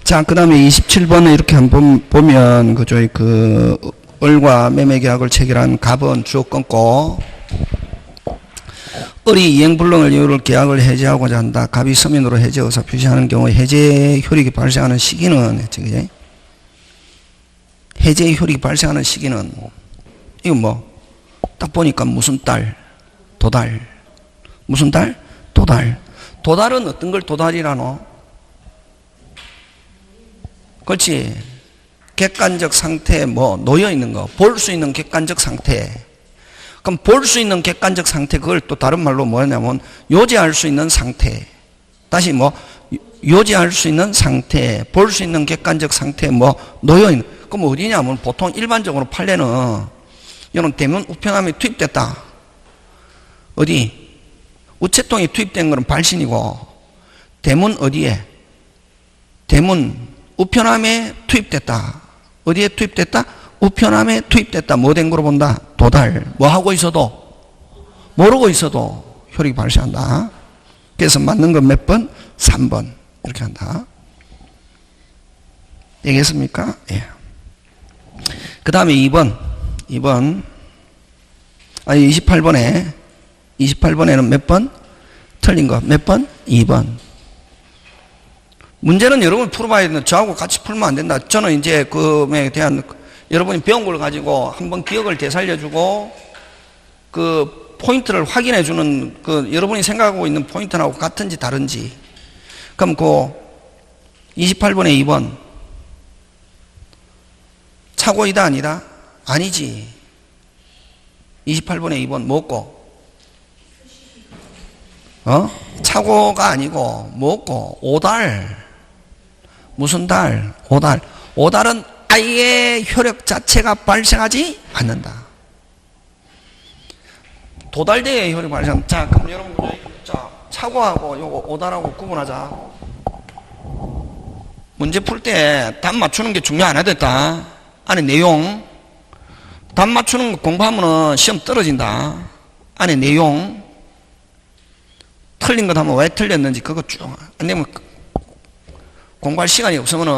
자, 그 다음에 27번에 이렇게 한번 보면, 그죠, 을과 매매계약을 체결한 갑은 주어 끊고, 을이 이행불능을 이유로 계약을 해제하고자 한다. 갑이 서면으로 해제 의사 표시하는 경우 해제 효력이 발생하는 시기는, 그지? 해제 효력이 발생하는 시기는, 이건 뭐, 딱 보니까 무슨 달? 도달. 무슨 달? 도달. 도달은 어떤 걸 도달이라노? 그렇지. 객관적 상태에 뭐 놓여있는 거, 볼 수 있는 객관적 상태. 그럼 볼 수 있는 객관적 상태, 그걸 또 다른 말로 뭐냐면 요지할 수 있는 상태. 다시 뭐 요지할 수 있는 상태, 볼 수 있는 객관적 상태에 뭐 놓여있는. 그럼 어디냐면 보통 일반적으로 판례는 이런 대문 우편함이 투입됐다. 어디? 우체통이 투입된 거는 발신이고, 대문 어디에? 대문 우편함에 투입됐다. 어디에 투입됐다? 우편함에 투입됐다. 뭐 된 거로 본다? 도달. 뭐 하고 있어도, 모르고 있어도 효력이 발생한다. 그래서 맞는 건 몇 번? 3번. 이렇게 한다. 되겠습니까? 예. 그 다음에 2번. 아니, 28번에는 몇 번? 틀린 거. 몇 번? 2번. 문제는 여러분 풀어봐야 된다. 저하고 같이 풀면 안 된다. 저는 이제 그에 대한 여러분이 배운 걸 가지고 한번 기억을 되살려주고 그 포인트를 확인해주는 그 여러분이 생각하고 있는 포인트하고 같은지 다른지. 그럼 그 28번에 2번. 착오이다 아니다? 아니지. 28번에 2번 뭐고? 착오가 아니고 뭐고? 오달. 무슨 달? 오달. 오달은 아예 효력 자체가 발생하지 않는다. 도달대의 효력이 발생. 자, 그럼 여러분, 자, 착오하고 요거 오달하고 구분하자. 문제 풀 때 답 맞추는 게 중요 안 하겠다. 안에 내용. 답 맞추는 거 공부하면은 시험 떨어진다. 안에 내용. 틀린 것 하면 왜 틀렸는지 그거 쭉. 안 되면 공부할 시간이 없으면은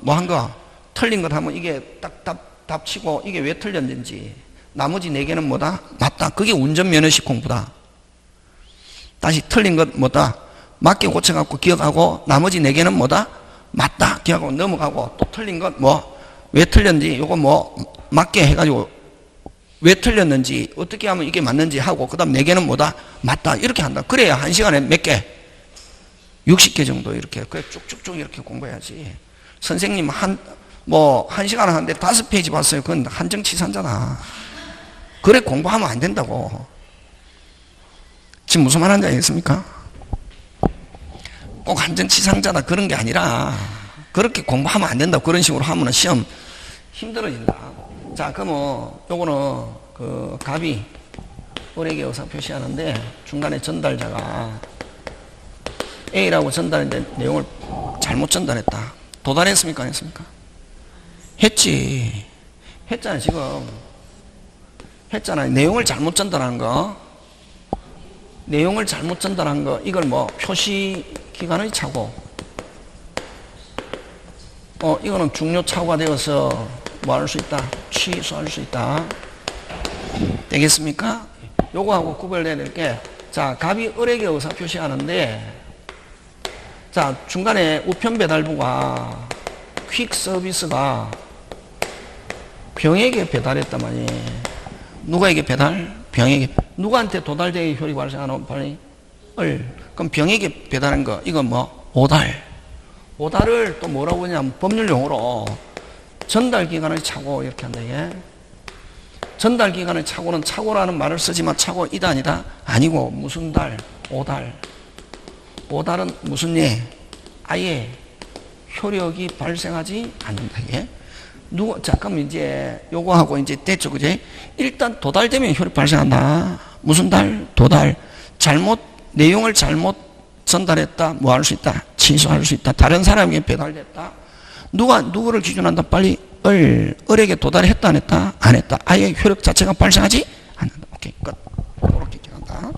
뭐 한 거? 틀린 것 하면 이게 딱 답 치고 이게 왜 틀렸는지. 나머지 4개는 뭐다? 맞다. 그게 운전면허식 공부다. 다시 틀린 것 뭐다? 맞게 고쳐갖고 기억하고 나머지 4개는 뭐다? 맞다. 기억하고 넘어가고 또 틀린 것 뭐? 왜 틀렸는지 요거 뭐 맞게 해가지고 왜 틀렸는지 어떻게 하면 이게 맞는지 하고 그 다음 4개는 뭐다? 맞다. 이렇게 한다. 그래야 1시간에 몇 개? 60개 정도 이렇게 그래 쭉쭉쭉 이렇게 공부해야지. 선생님 1시간 하는데 5페이지 봤어요. 그건 한정치사잖아. 그래 공부하면 안 된다고. 지금 무슨 말 하는지 알겠습니까? 꼭 한정치상자다 그런 게 아니라 그렇게 공부하면 안 된다고. 그런 식으로 하면 시험 힘들어진다. 자, 그러면 요거는 그 갑이 을에게 의사 표시하는데 중간에 전달자가 A라고 전달했는데 내용을 잘못 전달했다. 도달했습니까? 안 했습니까? 했지. 했잖아요. 지금 했잖아요. 내용을 잘못 전달한 거. 내용을 잘못 전달한 거. 이걸 뭐 표시 기간의 착오. 이거는 중요 착오가 되어서 뭐 할 수 있다? 취소할 수 있다. 되겠습니까? 요거하고 구별돼야 될 게, 자, 갑이 을에게 의사 표시하는데, 자, 중간에 우편 배달부가 퀵 서비스가 병에게 배달했단 말이에요. 누구에게 배달? 병에게. 누구한테 도달대의 효력이 발생하는 발이? 을. 그럼 병에게 배달한 거, 이건 뭐? 오달. 오달을 또 뭐라고 하냐면 법률 용어로 전달기간의 착오 이렇게 한다. 예? 전달기간의 착오는 착오라는 말을 쓰지만 착오이다 아니다? 아니고 무슨 달? 오달. 오달은 무슨 예? 아예 효력이 발생하지 않는다. 예? 잠깐 이제 요거하고 이제 됐죠. 그제? 일단 도달되면 효력 발생한다. 무슨 달? 도달. 내용을 잘못 전달했다. 뭐 할 수 있다? 취소할 수 있다. 다른 사람에게 배달됐다. 누구를 기준한다? 빨리 을에게 도달했다 안 했다? 안 했다. 아예 효력 자체가 발생하지 않는다. 오케이. 끝. 그렇게 기억한다.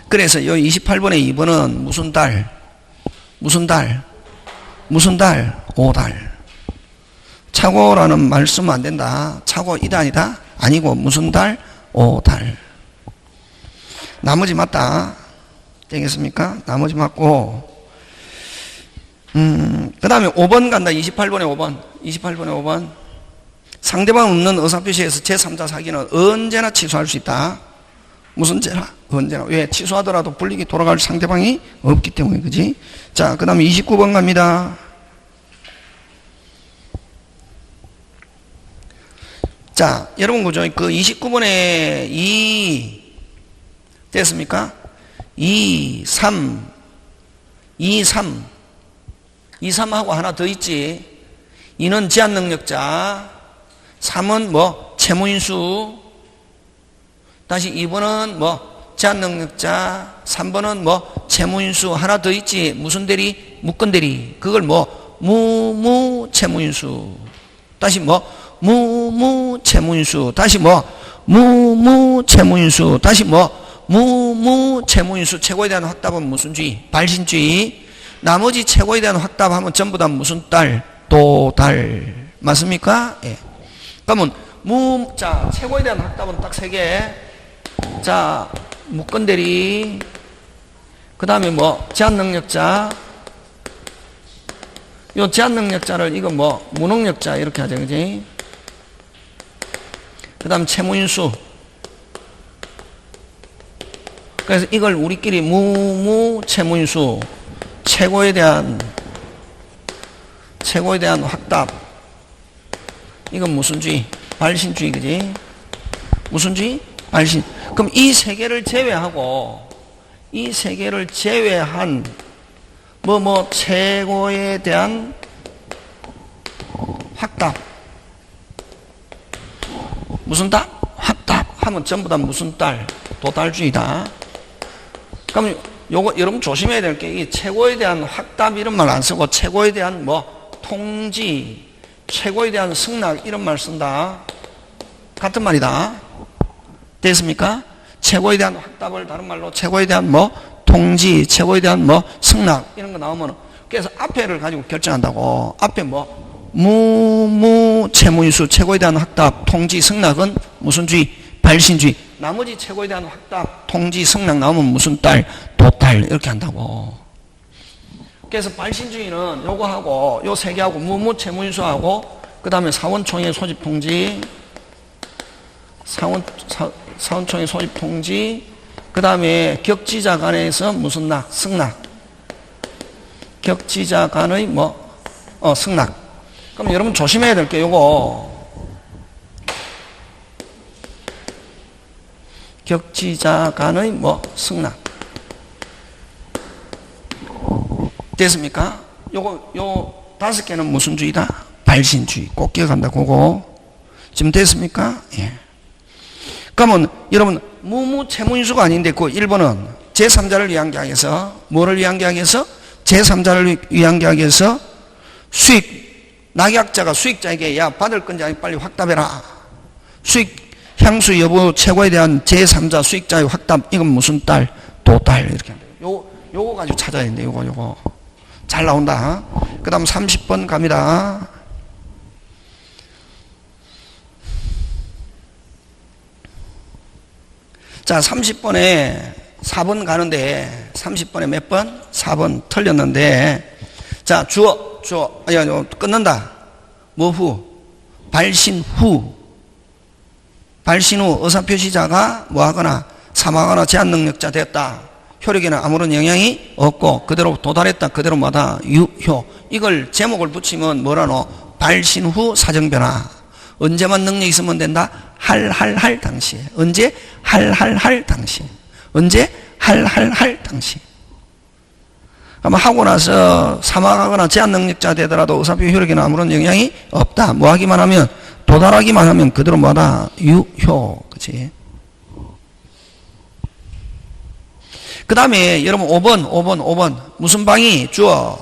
그래서 요 28번에 2번은 무슨 달? 무슨 달? 무슨 달? 5달. 차고라는 말 쓰면 안 된다. 차고 이다 아니다? 아니고 무슨 달? 5달. 나머지 맞다. 되겠습니까? 나머지 맞고. 그 다음에 5번 간다. 28번에 5번. 28번에 5번. 상대방 없는 의사표시에서 제3자 사기는 언제나 취소할 수 있다. 무슨 죄라? 언제나. 왜? 취소하더라도 불리기 돌아갈 상대방이 없기 때문에, 그지? 자, 그 다음에 29번 갑니다. 자, 여러분, 그죠? 그 29번에 2, 됐습니까? 2, 3, 2, 3. 2, 3하고 하나 더 있지. 2는 제한능력자. 3은 뭐? 채무인수. 다시 2번은 뭐? 제한능력자. 3번은 뭐? 채무인수. 하나 더 있지. 무슨 대리? 무건대리. 그걸 뭐? 무채무인수. 다시 뭐? 무채무인수. 다시 뭐? 무채무인수. 다시 뭐? 무채무인수. 최고에 대한 확답은 무슨 주의? 발신주의. 나머지 최고에 대한 확답하면 전부 다 무슨 달? 도달. 맞습니까? 예. 그러면 자, 최고에 대한 확답은 딱 3개. 자, 무건대리. 그 다음에 뭐? 제한능력자. 요 제한능력자를 이거 뭐? 무능력자 이렇게 하죠, 그지? 그 다음 채무인수. 그래서 이걸 우리끼리 채무인수. 최고에 대한 확답. 이건 무슨 주의? 발신주의, 그지? 무슨 주의? 발신. 그럼 이 3개를 제외하고, 이 3개를 제외한, 최고에 대한 확답. 무슨 답? 확답. 하면 전부 다 무슨 딸? 도달주의다. 그럼 요거 여러분 조심해야 될 게 이 최고에 대한 확답 이런 말 안 쓰고 최고에 대한 뭐 통지, 최고에 대한 승낙 이런 말 쓴다. 같은 말이다. 됐습니까? 최고에 대한 확답을 다른 말로 최고에 대한 뭐 통지, 최고에 대한 뭐 승낙 이런 거 나오면 그래서 앞에를 가지고 결정한다고. 앞에 뭐 채무인수, 최고에 대한 확답, 통지, 승낙은 무슨 주의? 발신주의. 나머지 최고에 대한 확답, 통지, 승낙 나오면 무슨 딸? 도달. 이렇게 한다고. 그래서 발신주의는 요거하고 요 3개하고 채무인수하고 그 다음에 사원총회 소집 통지, 사원총회 소집 통지, 그 다음에 격지자 간에서 무슨 낙? 승낙. 격지자 간의 승낙. 그럼 여러분 조심해야 될 게 요거. 격지자 간의 승낙. 됐습니까? 요 5개는 무슨 주의다? 발신주의. 꼭 기억한다, 그거. 지금 됐습니까? 예. 그러면 여러분, 채무인수가 아닌데 그 1번은 제3자를 위한 계약에서, 뭐를 위한 계약에서? 제3자를 위한 계약에서 낙약자가 수익자에게 야, 받을 건지 아니 빨리 확답해라. 향수 여부 최고에 대한 제3자 수익자의 확답. 이건 무슨 딸? 도달. 이렇게 한다. 요거 가지고 찾아야 되는데, 요거. 잘 나온다. 그 다음 30번 갑니다. 자, 30번에 4번 가는데, 30번에 몇 번? 4번 틀렸는데, 자, 주어. 끊는다. 뭐 후? 발신 후. 발신 후 의사표시자가 뭐하거나 사망하거나 제한능력자 됐다. 효력에는 아무런 영향이 없고 그대로 도달했다. 그대로 뭐다? 유효. 이걸 제목을 붙이면 뭐라노? 발신 후 사정변화. 언제만 능력이 있으면 된다? 할 당시에. 언제? 할 당시에. 언제? 할 당시에. 아마 하고 나서 사망하거나 제한능력자 되더라도 의사표시 효력에는 아무런 영향이 없다. 뭐 하기만 하면, 도달하기만 하면 그대로 뭐다? 유효. 그치? 그 다음에 여러분 5번. 무슨 방이? 주어.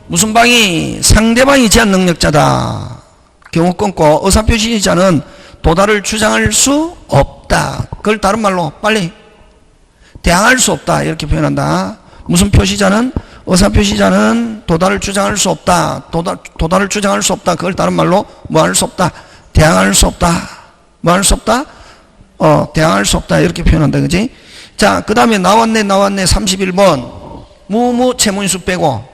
무슨 방이? 상대방이 제한능력자다. 경우 끊고 의사표시자는 도달을 주장할 수 없다. 그걸 다른 말로 빨리 대항할 수 없다. 이렇게 표현한다. 무슨 표시자는? 의사표시자는 도달을 주장할 수 없다. 도달을 주장할 수 없다. 그걸 다른 말로 뭐 할 수 없다. 대항할 수 없다. 뭐 할 수 없다? 대항할 수 없다. 이렇게 표현한다. 그지? 자, 그 다음에 나왔네 31번. 무무 채무인수 빼고.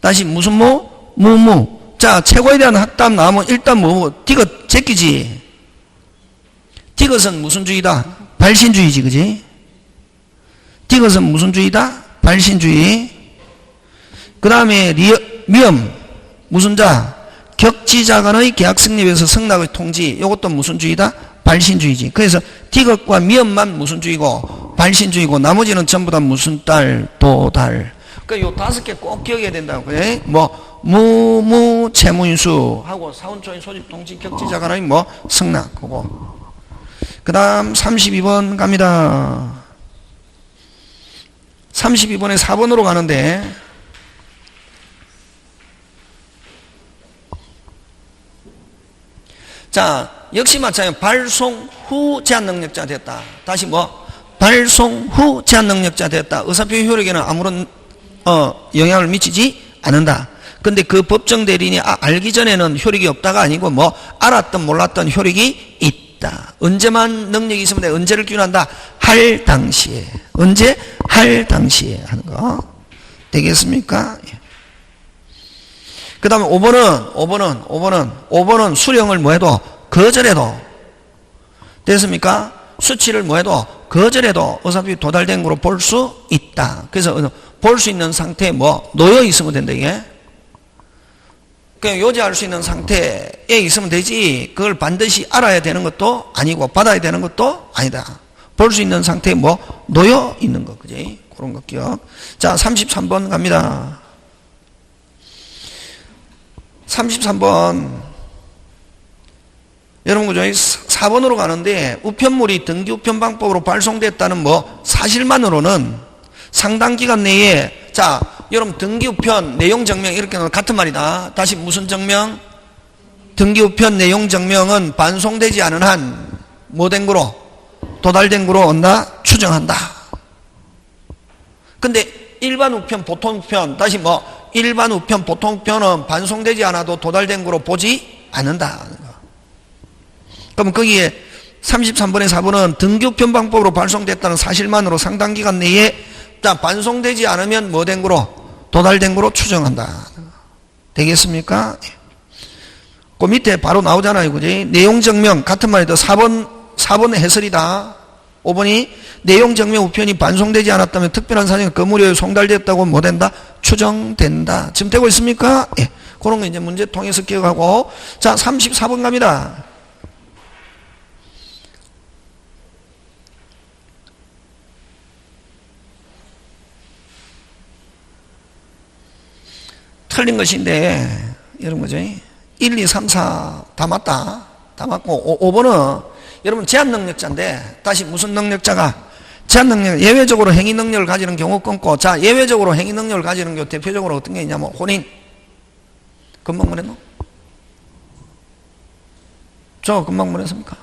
다시 무슨 무? 무무. 자, 최고에 대한 학답 나오면 일단 디귿 제끼지. 디귿은 무슨 주의다? 발신주의지. 그지? 디귿은 무슨 주의다? 발신주의. 그 다음에 미음 무슨 자? 격지자 간의 계약 성립에서 성낙의 통지. 이것도 무슨 주의다? 발신주의지. 그래서 디귿과 미음만 무슨 주의고? 발신주의고 나머지는 전부 다 무슨 딸? 도달. 그러니까 요 5개 꼭 기억해야 된다고. 그래? 뭐 무무 채무인수 하고 사원초인 소집 통지 격지자 간의 뭐 성낙 그거. 그 다음 32번 갑니다. 32번에 4번으로 가는데 자, 역시 마찬가지로 발송 후 제한 능력자 됐다. 다시 뭐 발송 후 제한 능력자 됐다. 의사표시 효력에는 아무런 영향을 미치지 않는다. 근데 그 법정 대리인이 알기 전에는 효력이 없다가 아니고 뭐 알았던 몰랐던 효력이 있다. 언제만 능력이 있으면 돼. 언제를 기준한다? 할 당시에. 언제? 할 당시에 하는 거. 되겠습니까? 그 다음에 5번은 수령을 뭐 해도 거절해도 됐습니까? 수치를 뭐 해도 거절해도 의사표시 도달된 거로 볼 수 있다. 그래서 볼 수 있는 상태에 뭐 놓여 있으면 된다 이게. 그냥 요지할 수 있는 상태에 있으면 되지 그걸 반드시 알아야 되는 것도 아니고 받아야 되는 것도 아니다. 볼 수 있는 상태에 뭐 놓여 있는 거. 그지? 그런 거 기억. 자, 33번 갑니다. 33번. 여러분, 그죠? 4번으로 가는데, 우편물이 등기 우편방법으로 발송됐다는 뭐, 사실만으로는 상당 기간 내에, 자, 여러분, 등기 우편, 내용 증명, 이렇게 하면 같은 말이다. 다시 무슨 증명? 등기 우편 내용 증명은 반송되지 않은 한, 뭐 된 거로? 도달된 거로 온다? 추정한다. 근데, 일반 우편, 보통 우편, 다시 뭐, 일반 우편, 보통 우편은 반송되지 않아도 도달된 거로 보지 않는다. 그럼 거기에 33번에 4번은 등기우편 방법으로 발송됐다는 사실만으로 상당 기간 내에 반송되지 않으면 뭐 된 거로? 도달된 거로 추정한다. 되겠습니까? 그 밑에 바로 나오잖아요. 그지? 내용 증명, 같은 말이다. 4번 해설이다. 5번이 내용 증명 우편이 반송되지 않았다면 특별한 사정에 그 무료에 송달됐다고 뭐 된다? 추정된다. 지금 되고 있습니까? 예. 그런 거 이제 문제 통해서 기억하고. 자, 34번 갑니다. 틀린 것인데, 여러분, 그죠? 1, 2, 3, 4 다 맞다. 다 맞고, 5번은 여러분 제한 능력자인데, 다시 무슨 능력자가? 제한 능력, 예외적으로 행위 능력을 가지는 경우 끊고, 자, 예외적으로 행위 능력을 가지는 경우 대표적으로 어떤 게 있냐면, 혼인. 금방 뭐랬노? 저 금방 뭐랬습니까?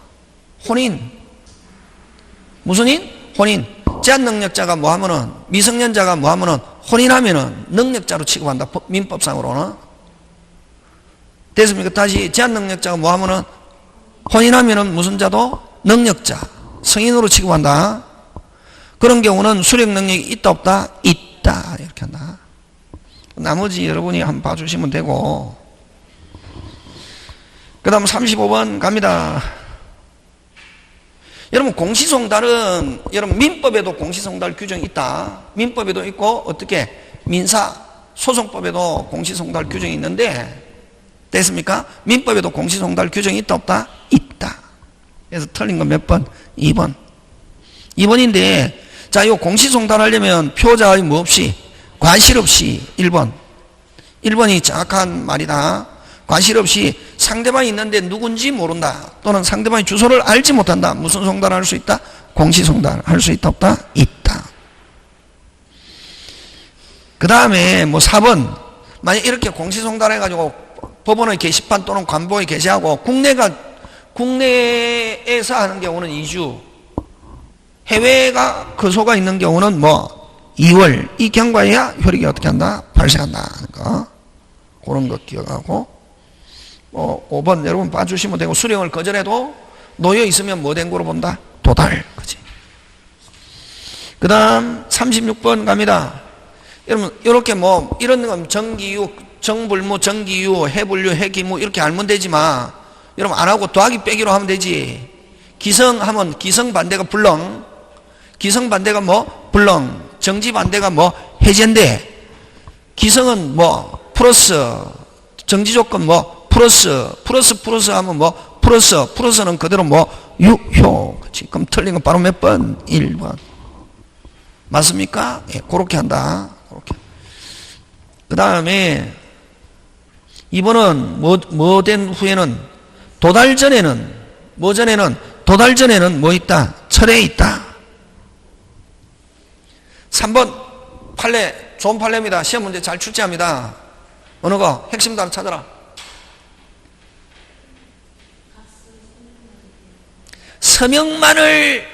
혼인. 무슨 인? 혼인. 제한 능력자가 뭐 하면은, 미성년자가 뭐 하면은, 혼인하면은 능력자로 취급한다. 민법상으로는. 됐습니까? 다시 제한 능력자가 뭐 하면은, 혼인하면은 무슨 자도? 능력자. 성인으로 취급한다. 그런 경우는 수령 능력이 있다 없다? 있다. 이렇게 한다. 나머지 여러분이 한번 봐주시면 되고. 그 다음 35번 갑니다. 여러분 공시송달은 여러분 민법에도 공시송달 규정이 있다. 민법에도 있고 어떻게 민사 소송법에도 공시송달 규정이 있는데 됐습니까? 민법에도 공시송달 규정이 있다 없다? 있다. 그래서 틀린 건 몇 번? 2번. 2번인데 자, 이 공시송달 하려면 표자의 뭐 없이 과실 없이 1번. 1번이 정확한 말이다. 과실 없이 상대방이 있는데 누군지 모른다. 또는 상대방의 주소를 알지 못한다. 무슨 송달을 할 수 있다? 공시송달 할 수 있다 없다? 있다. 그 다음에 뭐 4번. 만약 이렇게 공시송달 해가지고 법원의 게시판 또는 관보에 게시하고 국내에서 하는 경우는 2주. 해외가 거소가 있는 경우는 뭐 2월 이 경과해야 혈액이 어떻게 한다? 발생한다 하는 거. 그런 거 기억하고 5번 여러분 봐주시면 되고 수령을 거절해도 놓여 있으면 뭐 된 거로 본다? 도달. 그지? 그 다음 36번 갑니다. 여러분 이렇게 뭐 이런 건 정기유, 정불무, 정기유, 해불유, 해기무 이렇게 알면 되지만 여러분 안 하고 더하기 빼기로 하면 되지. 기성하면 기성 반대가 불렁, 기성 반대가 뭐? 불렁. 정지 반대가 뭐? 해제인데 기성은 뭐? 플러스. 정지 조건 뭐? 플러스 하면 뭐? 플러스는 그대로 뭐? 유효. 그치? 그럼 틀린 건 바로 몇 번? 1번. 맞습니까? 예, 그렇게 한다. 그렇게. 그 다음에 2번은 뭐 된 후에는 도달 전에는 뭐 전에는 도달 전에는 뭐 있다? 철에 있다. 3번 판례 좋은 판례입니다. 시험 문제 잘 출제합니다. 어느 거? 핵심 단어 찾아라. 서명만을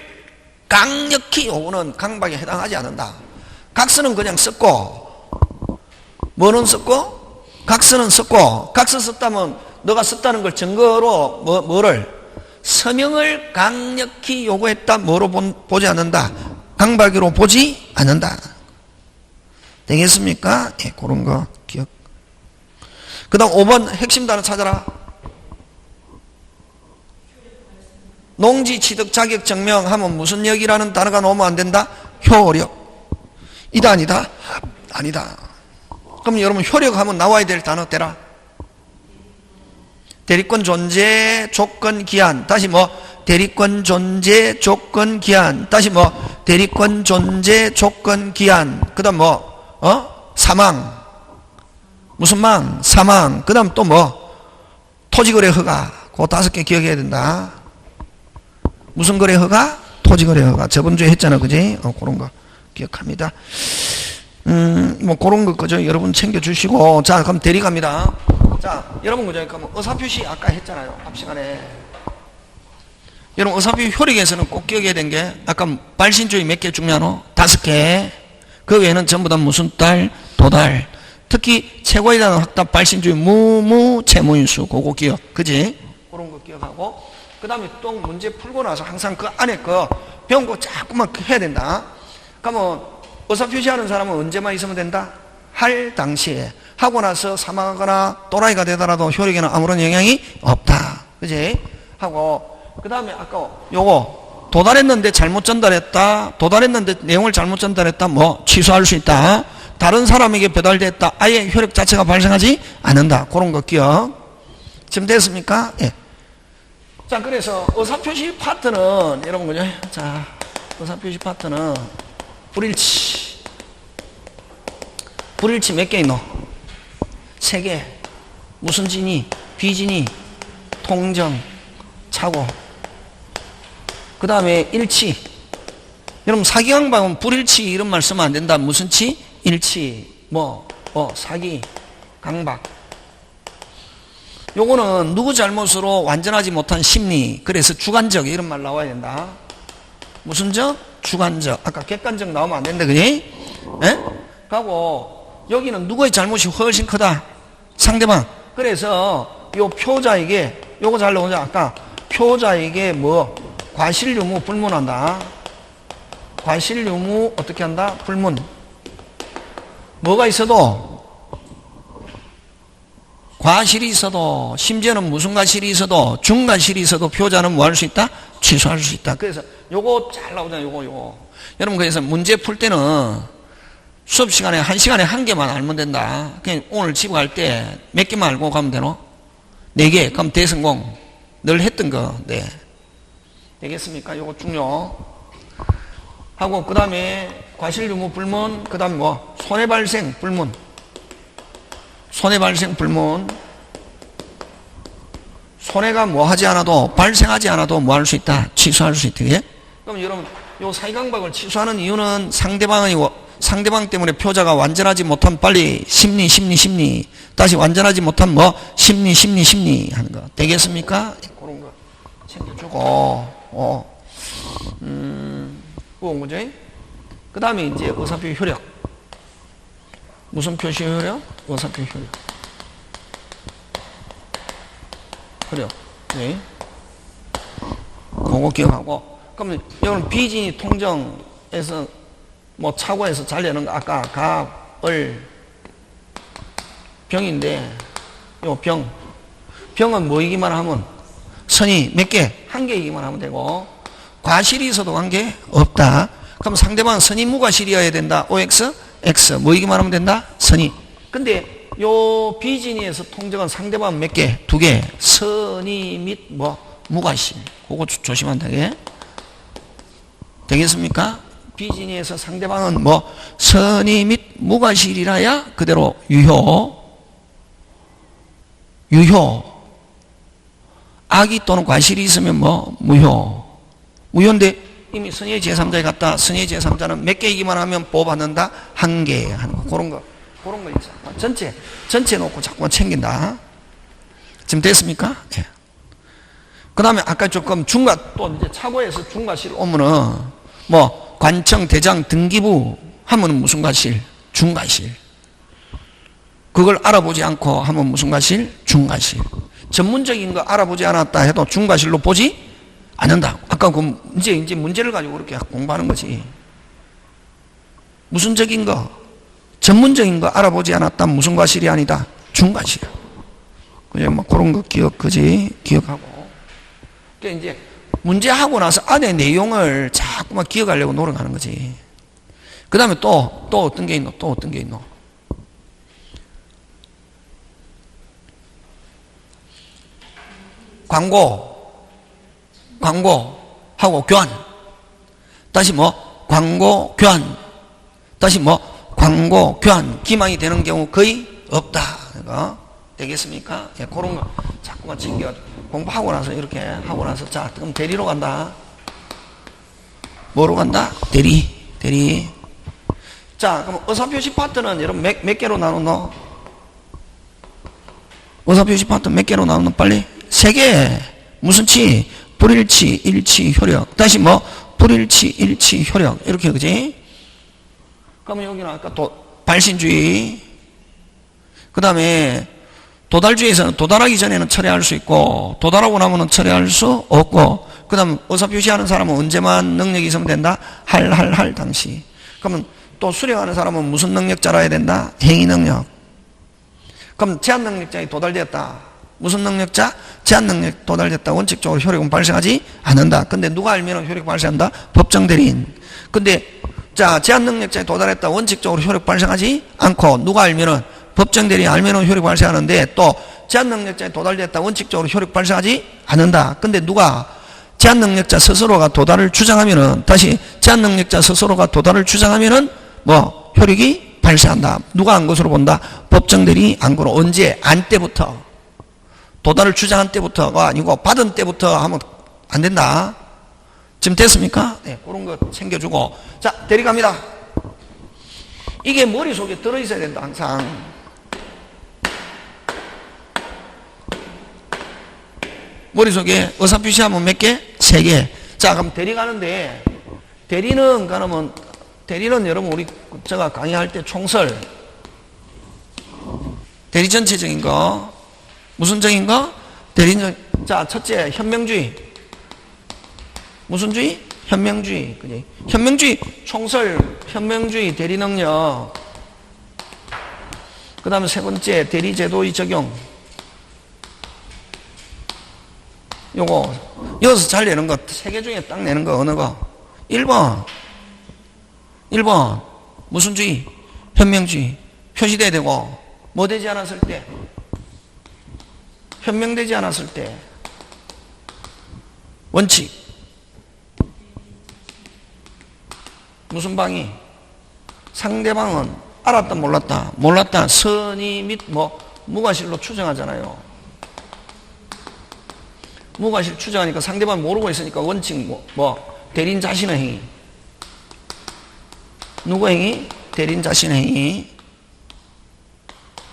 강력히 요구는 강박에 해당하지 않는다. 각서는 그냥 썼고 뭐는 썼고? 각서는 썼고 각서 썼다면 너가 썼다는 걸 증거로 뭐를? 서명을 강력히 요구했다. 뭐로 보지 않는다? 강박으로 보지 않는다. 되겠습니까? 예, 그런 거 기억. 그 다음 5번 핵심 단어 찾아라. 농지 취득 자격 증명하면 무슨 역이라는 단어가 나오면 안 된다? 효력. 이다 아니다? 아니다. 그럼 여러분 효력하면 나와야 될 단어 대라. 대리권 존재 조건 기한. 다시 뭐? 대리권 존재 조건 기한. 다시 뭐? 대리권 존재 조건 기한. 그 다음 뭐? 사망. 무슨 망? 사망. 그 다음 또 뭐? 토지거래 허가. 그 5개 기억해야 된다. 무슨 거래 허가? 토지거래 허가. 저번 주에 했잖아. 그지? 그런 거 기억합니다. 뭐 그런 거 그죠? 여러분 챙겨주시고. 자, 그럼 대리 갑니다. 자, 여러분 그죠? 그럼 의사표시 아까 했잖아요. 앞 시간에. 여러분 의사표시 효력에서는 꼭 기억해야 된 게 아까 발신조이 몇 개 중요하노? 5개. 그 외에는 전부 다 무슨 딸? 도달. 특히 최고에 대한 확답 발신조이 무무 채무인수. 그거 기억. 그지? 그런 거 기억하고. 그 다음에 또 문제 풀고 나서 항상 그 안에 그 배운 거 자꾸만 해야 된다. 그러면 의사표시하는 사람은 언제만 있으면 된다? 할 당시에. 하고 나서 사망하거나 또라이가 되더라도 효력에는 아무런 영향이 없다. 그지? 하고 그 다음에 아까 요거 도달했는데 잘못 전달했다. 도달했는데 내용을 잘못 전달했다. 뭐 취소할 수 있다. 다른 사람에게 배달됐다. 아예 효력 자체가 발생하지 않는다. 그런 거 기억. 지금 됐습니까? 예. 자, 그래서 의사표시 파트는 여러분 그죠? 자, 의사표시 파트는 불일치. 불일치 몇 개 있노? 3개. 무슨 진위? 비진위, 통정, 착오. 그 다음에 일치. 여러분 사기강박은 불일치 이런 말 쓰면 안 된다. 무슨 치? 일치. 사기, 강박. 요거는 누구 잘못으로 완전하지 못한 심리. 그래서 주관적 이런 말 나와야 된다. 무슨 적? 주관적. 아까 객관적 나오면 안 된다. 그니? 예? 가고 여기는 누구의 잘못이 훨씬 크다. 상대방. 그래서 요 표자에게 요거 잘 나오자. 아까 표자에게 뭐 과실유무 불문한다. 과실유무 어떻게 한다? 불문. 뭐가 있어도 과실이 있어도 심지어는 무슨 과실이 있어도 중과실이 있어도 표자는 뭐 할 수 있다? 취소할 수 있다. 그래서 요거 잘 나오잖아요. 요거. 여러분 그래서 문제 풀 때는 수업 시간에 1시간에 1개만 알면 된다. 그냥 오늘 집에 갈 때 몇 개만 알고 가면 되노? 4개. 그럼 대성공. 늘 했던 거. 네. 되겠습니까? 요거 중요. 하고 그 다음에 과실유무 불문. 그 다음에 뭐 손해발생 불문. 손해발생 불문. 손해가 뭐 하지 않아도 발생하지 않아도 뭐 할 수 있다? 취소할 수 있다. 예? 그럼 여러분 요 사기강박을 취소하는 이유는 상대방 때문에 표자가 완전하지 못한 빨리 심리 다시 완전하지 못한 뭐 심리 하는 거 되겠습니까? 그런 거 챙겨주고 그건 뭐지? 그 다음에 이제 어사표 효력. 무슨 표시 효력? 어사표 효력. 효력. 네. 그거 기억하고. 그러면 이거는 비진이 통정에서 뭐 차고에서 잘 내는 거 아까 가, 을, 병인데 요 병. 병은 뭐이기만 하면 선이 몇 개? 한 개이기만 하면 되고 과실이 있어도 관계 없다. 그럼 상대방은 선이 무과실이어야 된다. OX, X. 뭐이기만 하면 된다? 선이. 근데 요 비진이에서 통정은 상대방은 몇 개? 두 개. 선이 및 뭐 무과실. 그거 조심한다. 되겠습니까? 비진이에서 상대방은 뭐 선이 및 무과실이라야 그대로 유효. 악의 또는 과실이 있으면 뭐 무효. 무효인데 이미 선의의 제3자에 갔다. 선의의 제3자는 몇 개이기만 하면 보호받는다? 한 개 하는 거. 그런 거 있잖아. 전체 놓고 자꾸만 챙긴다. 지금 됐습니까? 예. 그 다음에 아까 조금 또 이제 차고에서 중과실 오면은 뭐 관청, 대장, 등기부 하면은 무슨 과실? 중과실. 그걸 알아보지 않고 하면 무슨 과실? 중과실. 전문적인 거 알아보지 않았다 해도 중과실로 보지 않는다. 아까 그 이제 문제를 가지고 그렇게 공부하는 거지. 무슨적인 거, 전문적인 거 알아보지 않았다 무슨 과실이 아니다. 중과실이야. 그냥 뭐 그런 거 기억하고. 그러니까 이제 문제 하고 나서 안에 내용을 자꾸만 기억하려고 노력하는 거지. 그 다음에 또 어떤 게 있노? 광고하고 교환. 다시 뭐 광고 교환. 다시 뭐 광고 교환. 기망이 되는 경우 거의 없다. 그러니까 되겠습니까? 예, 그런 거 자꾸만 챙겨 공부하고 나서 이렇게 하고 나서 자 그럼 대리로 간다. 뭐로 간다? 대리. 자 그럼 의사표시 파트는 여러분 몇 개로 나누노? 의사표시 파트 몇 개로 나누노? 빨리. 3개. 무슨 치? 불일치, 일치, 효력. 다시 뭐? 불일치, 일치, 효력. 이렇게, 그지? 그러면 여기는 아까 발신주의. 그 다음에 도달주의에서는 도달하기 전에는 처리할 수 있고, 도달하고 나면은 처리할 수 없고, 그 다음 의사표시하는 사람은 언제만 능력이 있으면 된다? 할 당시. 그러면 또 수령하는 사람은 무슨 능력자라야 된다? 행위능력. 그럼 제한능력자에 도달되었다. 무슨 능력자? 제한능력 도달됐다. 원칙적으로 효력은 발생하지 않는다. 근데 누가 알면 효력 발생한다? 법정대리인. 근데 자 제한능력자에 도달했다. 원칙적으로 효력 발생하지 않고 누가 알면은 법정대리인 알면은 효력 발생하는데 또 제한능력자에 도달됐다. 원칙적으로 효력 발생하지 않는다. 근데 누가 제한능력자 스스로가 도달을 주장하면은 다시 제한능력자 스스로가 도달을 주장하면은 뭐 효력이 발생한다. 누가 안 것으로 본다? 법정대리인이 안 거로. 언제? 안 때부터. 도달을 주장한 때부터가 아니고 받은 때부터 하면 안 된다. 지금 됐습니까? 네, 그런 거 챙겨주고. 자, 대리 갑니다. 이게 머릿속에 들어있어야 된다, 항상. 머릿속에 의사표시하면 몇 개? 3개. 자, 그럼 대리 가는데, 대리는 여러분, 제가 강의할 때 총설, 대리 전체적인 거, 무슨 적인 거? 대리적. 자, 첫째, 현명주의. 무슨 주의? 현명주의. 그지? 현명주의, 총설, 현명주의, 대리능력. 그 다음에 세 번째, 대리제도의 적용. 여기서 잘 내는 거, 3개 중에 딱 내는 거, 어느 거? 1번. 무슨 주의? 현명주의. 표시돼야 되고, 뭐 되지 않았을 때? 현명되지 않았을 때 원칙 무슨 방이? 상대방은 알았다 몰랐다 선의 및 뭐 무과실로 추정하잖아요. 무과실 추정하니까 상대방이 모르고 있으니까 원칙 뭐 대리인 자신의 행위. 누구 행위? 대리인 자신의 행위.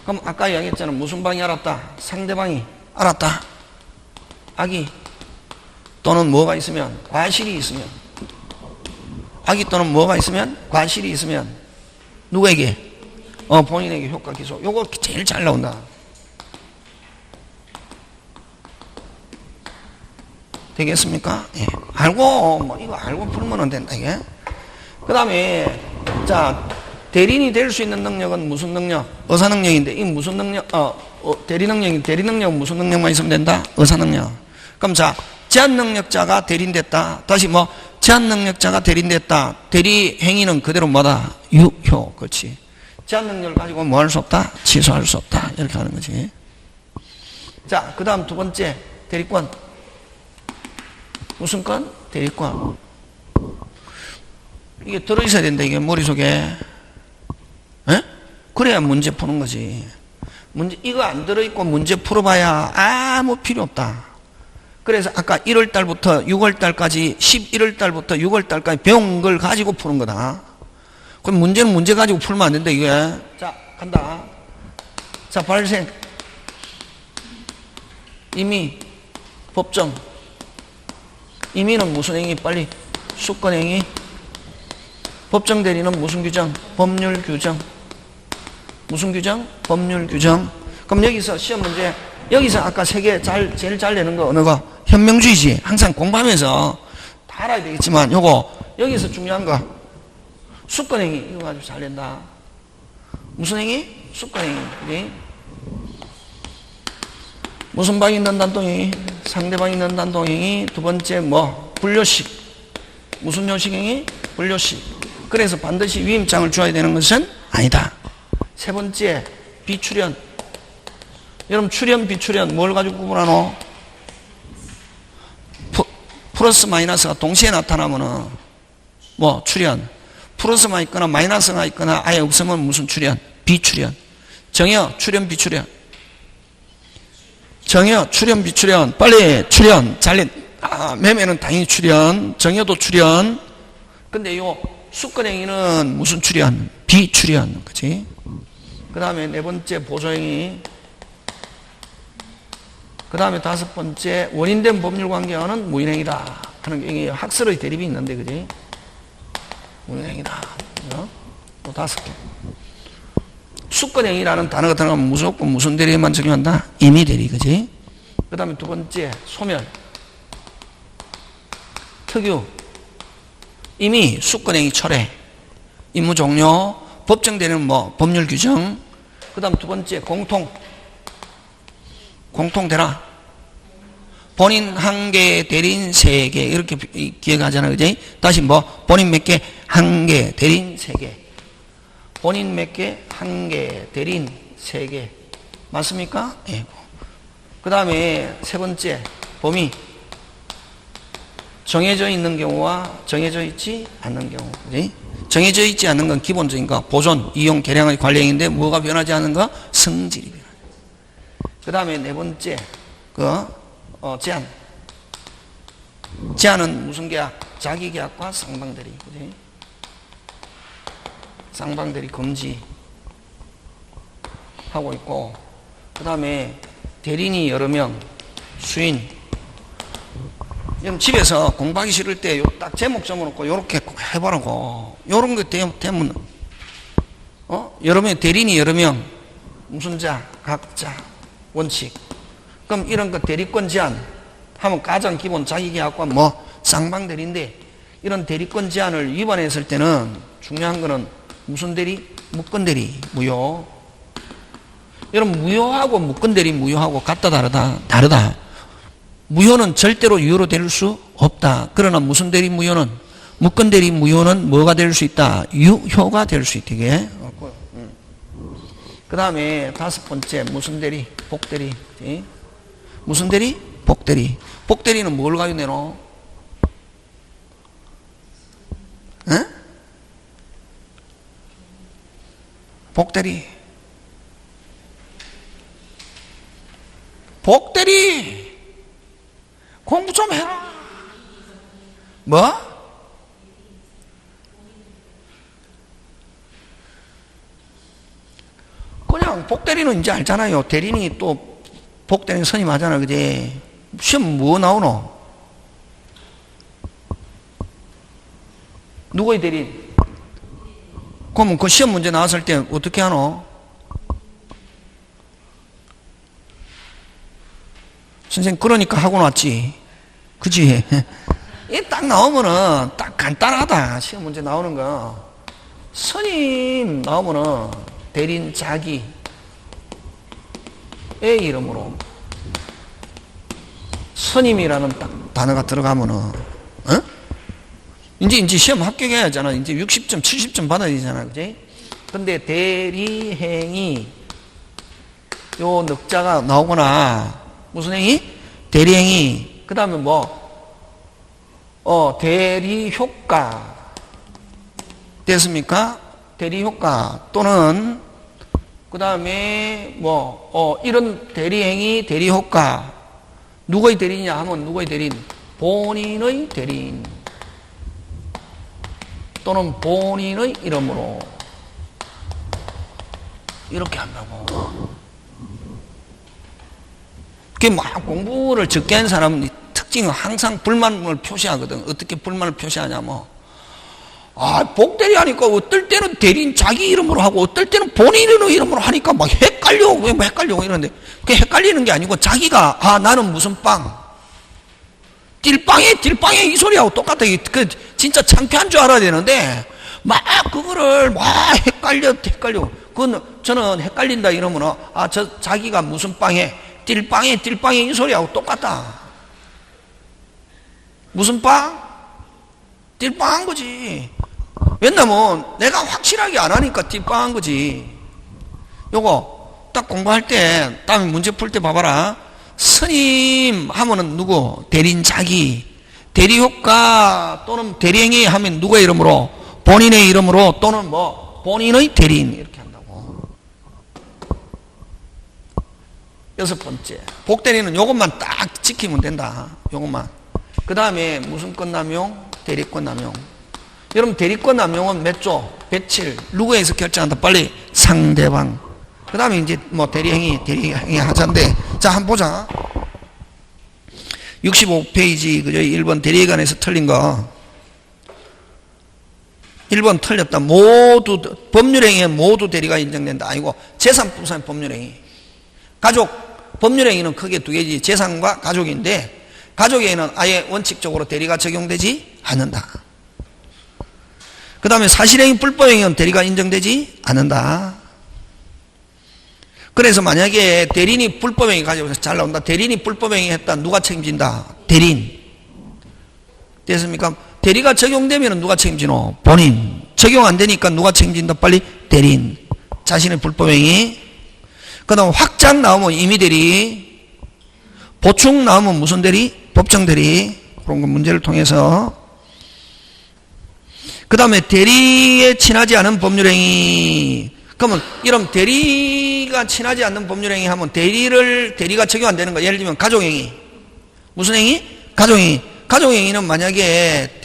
그럼 아까 이야기했잖아. 무슨 방이 알았다? 상대방이 알았다. 악의 또는 뭐가 있으면 과실이 있으면 악의 또는 뭐가 있으면? 과실이 있으면 누구에게? 본인에게 효과 기소. 요거 제일 잘 나온다. 되겠습니까? 예. 알고 이거 알고 풀면 된다 이게. 그 다음에 자 대리인이 될 수 있는 능력은 무슨 능력? 의사 능력인데 이 무슨 능력? 대리 능력은 무슨 능력만 있으면 된다? 의사 능력. 그럼 자 제한 능력자가 대리인 됐다. 다시 제한 능력자가 대리인 됐다. 대리 행위는 그대로 뭐다? 유효. 그렇지. 제한 능력을 가지고 뭐 할 수 없다? 취소할 수 없다. 이렇게 하는 거지. 자, 그 다음 두 번째 대리권. 무슨 건? 대리권. 이게 들어있어야 된다. 이게 머릿속에. 에? 그래야 문제 푸는 거지. 이거 안 들어있고 문제 풀어봐야 아무 필요 없다. 그래서 아까 1월달부터 6월달까지 11월달부터 6월달까지 배운 걸 가지고 푸는 거다. 그럼 문제는 문제 가지고 풀면 안 된다 이게. 자 간다. 자 발생 임의 법정. 임의는 무슨 행위? 빨리. 수권행위. 법정 대리는 무슨 규정? 법률 규정. 무슨 규정? 법률 규정. 그럼 여기서 시험 문제 여기서 아까 세 개 제일 잘 내는 거 어느 거? 현명주의지. 항상 공부하면서 다 알아야 되겠지만 요거 여기서 중요한 거 수권행위 이거 가지고 잘 낸다. 무슨 행위? 수권행위. 그지? 무슨 방이 있는 단동행위? 상대방이 있는 단동행위. 두 번째 불료식. 무슨 요식행위? 불료식. 그래서 반드시 위임장을 줘야 되는 것은 아니다. 세 번째 비출현. 여러분 출현 비출현 뭘 가지고 구분하노? 플러스 마이너스가 동시에 나타나면은 출현. 플러스가 있거나 마이너스가 있거나 아예 없으면 무슨 출현? 비출현. 정여 출현 비출현. 정여 출현 비출현. 빨리 출현. 매매는 당연히 출현. 정여도 출현. 근데 요 수권행위는 무슨 출현? 비출현. 그치? 그 다음에 네 번째 보조행위. 그 다음에 다섯 번째 원인된 법률관계와는 무인행위다 하는 게 학설의 대립이 있는데 그지? 무인행위다. 또 다섯 개. 수권행위라는 단어가 들어가면 무조건 무슨 대리에만 적용한다? 임의대리. 그지? 그 다음에 두 번째 소멸. 특유. 임의 수권행위 철회. 임무 종료. 법정 대리는 법률 규정. 그 다음 두 번째 공통되라. 본인 한 개, 대리인 세 개. 이렇게 기억하잖아. 그지? 다시 본인 몇 개? 한 개, 대리인 세 개. 본인 몇 개? 한 개, 대리인 세 개. 맞습니까? 예. 그 다음에 세 번째, 범위. 정해져 있는 경우와 정해져 있지 않는 경우. 그지? 정해져 있지 않는 건 기본적인 거. 보존, 이용, 개량의 관리행위인데 뭐가 변하지 않는 거? 성질이 변하지. 그 다음에 네 번째, 제한. 제한은 무슨 계약? 자기계약과 쌍방대리. 그지? 쌍방대리 금지. 하고 있고, 그 다음에 대리인이 여러 명, 수인. 여러분 집에서 공부하기 싫을 때 딱 제목 적어놓고 요렇게 해보라고. 요런 거 되면, 여러 명, 대리인이 여러 명, 무슨 자, 각자. 원칙. 그럼 이런 거 대리권 제한 하면 가장 기본 자기계약과 쌍방대리인데 이런 대리권 제한을 위반했을 때는 중요한 거는 무슨 대리? 무권대리, 무효. 여러분 무효하고 무권대리 무효하고 같다 다르다. 무효는 절대로 유효로 될 수 없다. 그러나 무슨 대리 무효는? 무권대리 무효는 뭐가 될 수 있다? 유효가 될 수 있다. 이게. 그 다음에 다섯 번째 무슨 대리? 복대리. 무슨 대리? 복대리. 복대리는 뭘 가지고 내노? 복대리. 복대리. 공부 좀 해라. 그냥 복대리는 이제 알잖아요. 대리인이 또 복대리는 선임하잖아. 그지? 시험 뭐 나오노? 누구의 대리인? 그러면 그 시험 문제 나왔을 때 어떻게 하노? 선생님 그러니까 하고 났지. 그치? 이 딱 나오면은 딱 간단하다. 시험 문제 나오는 거. 선임 나오면은 대리인 자기의 이름으로 선임이라는 딱 단어가 들어가면은, 어? 이제 시험 합격해야 하잖아. 이제 60점, 70점 받아야 되잖아. 그지? 근데 대리행위, 요 늑자가 나오거나, 무슨 행위? 대리행위. 그 다음에 대리효과. 됐습니까? 대리효과. 또는, 그 다음에 이런 대리행위, 대리효과. 누구의 대리냐 하면 누구의 대리인? 본인의 대리인. 또는 본인의 이름으로. 이렇게 한다고. 그게 막 공부를 적게 한 사람은 특징은 항상 불만을 표시하거든. 어떻게 불만을 표시하냐면, 복대리 하니까 어떨 때는 대리인 자기 이름으로 하고 어떨 때는 본인의 이름으로 하니까 막 헷갈려. 왜 헷갈려? 이러는데, 그게 헷갈리는 게 아니고 자기가, 나는 무슨 빵. 딜빵에 이 소리하고 똑같아. 그, 진짜 창피한 줄 알아야 되는데, 막 그거를 막 헷갈려. 저는 헷갈린다 이러면, 자기가 무슨 빵에, 딜빵에 이 소리하고 똑같다. 무슨 빵? 딜빵한 거지. 왜냐면 내가 확실하게 안 하니까 딜빵한 거지. 요거 딱 공부할 때 다음에 문제 풀 때 봐봐라. 선임 하면은 누구? 대리인 자기. 대리효과 또는 대리행위 하면 누구의 이름으로? 본인의 이름으로 또는 본인의 대리인 이렇게 한다고. 여섯 번째, 복대리는 요것만 딱 지키면 된다. 요것만. 그 다음에 무슨 건남용? 대리권 남용. 여러분 대리권 남용은 몇 조? 107. 누구에서 결정한다? 빨리 상대방. 그 다음에 이제 대리행위 하자인데, 자 한번 보자. 65페이지 그죠? 1번 대리관에서 틀린 거. 1번 틀렸다. 모두 법률행위에 모두 대리가 인정된다. 아니고 재산부산 법률행위. 가족 법률행위는 크게 두 개지. 재산과 가족인데, 가족에는 아예 원칙적으로 대리가 적용되지 않는다. 그 다음에 사실행위 불법행위는 대리가 인정되지 않는다. 그래서 만약에 대리인이 불법행위 가지고 잘 나온다. 대리인이 불법행위 했다. 누가 책임진다? 대리인. 됐습니까? 대리가 적용되면 누가 책임지노? 본인. 적용 안 되니까 누가 책임진다? 빨리 대리인. 자신의 불법행위. 그 다음 확장 나오면 임의대리. 보충 나오면 무슨 대리? 법정대리. 그런 거 문제를 통해서. 그 다음에 대리에 친하지 않은 법률행위. 그러면 이런 대리가 친하지 않는 법률행위 하면 대리가 적용 안 되는 거. 예를 들면 가족행위. 무슨 행위? 가족행위. 가족행위는 만약에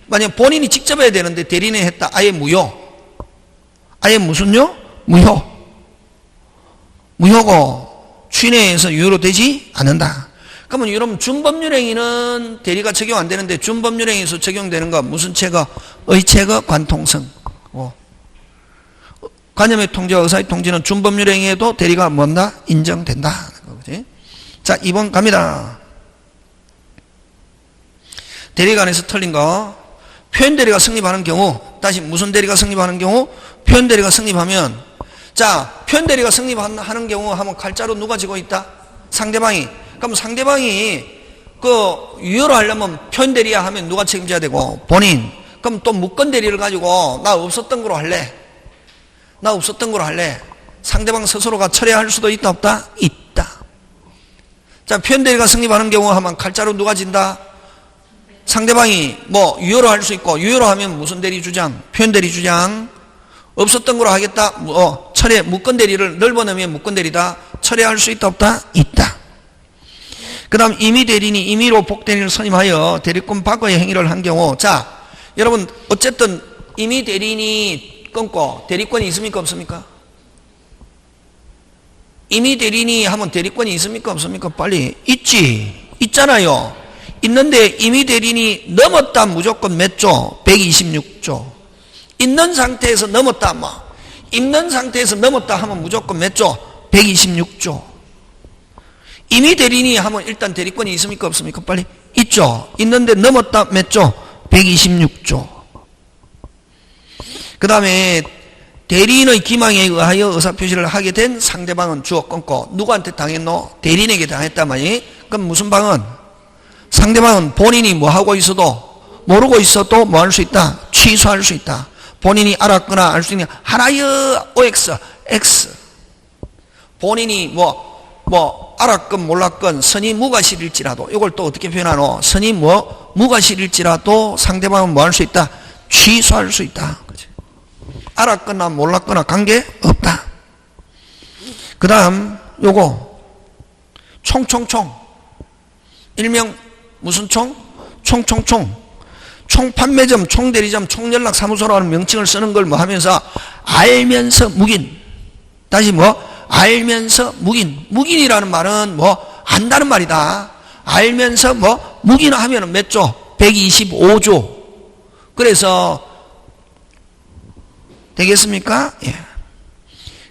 만약 본인이 직접 해야 되는데 대리인이 했다. 아예 무효. 아예 무슨요? 무효고 취내에서 유효로 되지 않는다. 그러면 여러분 준법률행위는 대리가 적용 안 되는데 준법률행위에서 적용되는 거 무슨 체거? 의체거 관통성. 간염의 통제와 의사의 통제는 준법률행위에도 대리가 뭔다? 인정된다. 그지? 자 2번 갑니다. 대리관에서 틀린 거. 표현대리가 성립하는 경우, 다시 무슨 대리가 성립하는 경우? 표현대리가 성립하면, 자 표현대리가 성립하는 경우 하면 칼자루 누가 지고 있다? 상대방이. 그럼 상대방이 유효로 하려면 표현대리야 하면 누가 책임져야 되고? 본인. 그럼 또 무건대리를 가지고 나 없었던 거로 할래. 상대방 스스로가 철회할 수도 있다 없다? 있다. 자 표현대리가 성립하는 경우 하면 칼자루 누가 진다? 상대방이 유효로 할 수 있고, 유효로 하면 무슨 대리 주장? 표현대리 주장. 없었던 거로 하겠다. 철회, 무건대리를 넓어내면 무건대리다. 철회할 수 있다 없다? 있다. 그 다음 임의대리인이 임의로 복대리를 선임하여 대리권 바꿔의 행위를 한 경우, 자 여러분 어쨌든 임의대리인이 끊고 대리권이 있습니까 없습니까? 임의대리인이 하면 대리권이 있습니까 없습니까? 빨리 있잖아요. 있는데 임의 대리인이 넘었다 무조건 몇 조? 126조. 있는 상태에서 넘었다 뭐. 있는 상태에서 넘었다 하면 무조건 몇 조? 126조. 임의 대리인이 하면 일단 대리권이 있습니까 없습니까? 빨리 있죠. 있는데 넘었다 몇 조? 126조. 그 다음에 대리인의 기망에 의하여 의사표시를 하게 된 상대방은 주어 끊고 누구한테 당했노? 대리인에게 당했단 말이. 그럼 무슨 방은? 상대방은 본인이 뭐 하고 있어도 모르고 있어도 뭐 할 수 있다? 취소할 수 있다. 본인이 알았거나 알 수 있는 하나여 OX, X. 본인이 뭐 알았건 몰랐건 선이 무과실일지라도 이걸 또 어떻게 표현하노? 선이 무과실일지라도 상대방은 뭐 할 수 있다? 취소할 수 있다. 그치? 알았거나 몰랐거나 관계없다. 그 다음 요거 총총총 일명 무슨 총? 총판매점, 총대리점, 총연락사무소라는 명칭을 쓰는 걸 뭐 하면서 알면서 묵인. 다시 알면서 묵인. 묵인이라는 말은 안다는 말이다. 알면서 묵인하면은 몇 조? 125조. 그래서 되겠습니까? 예.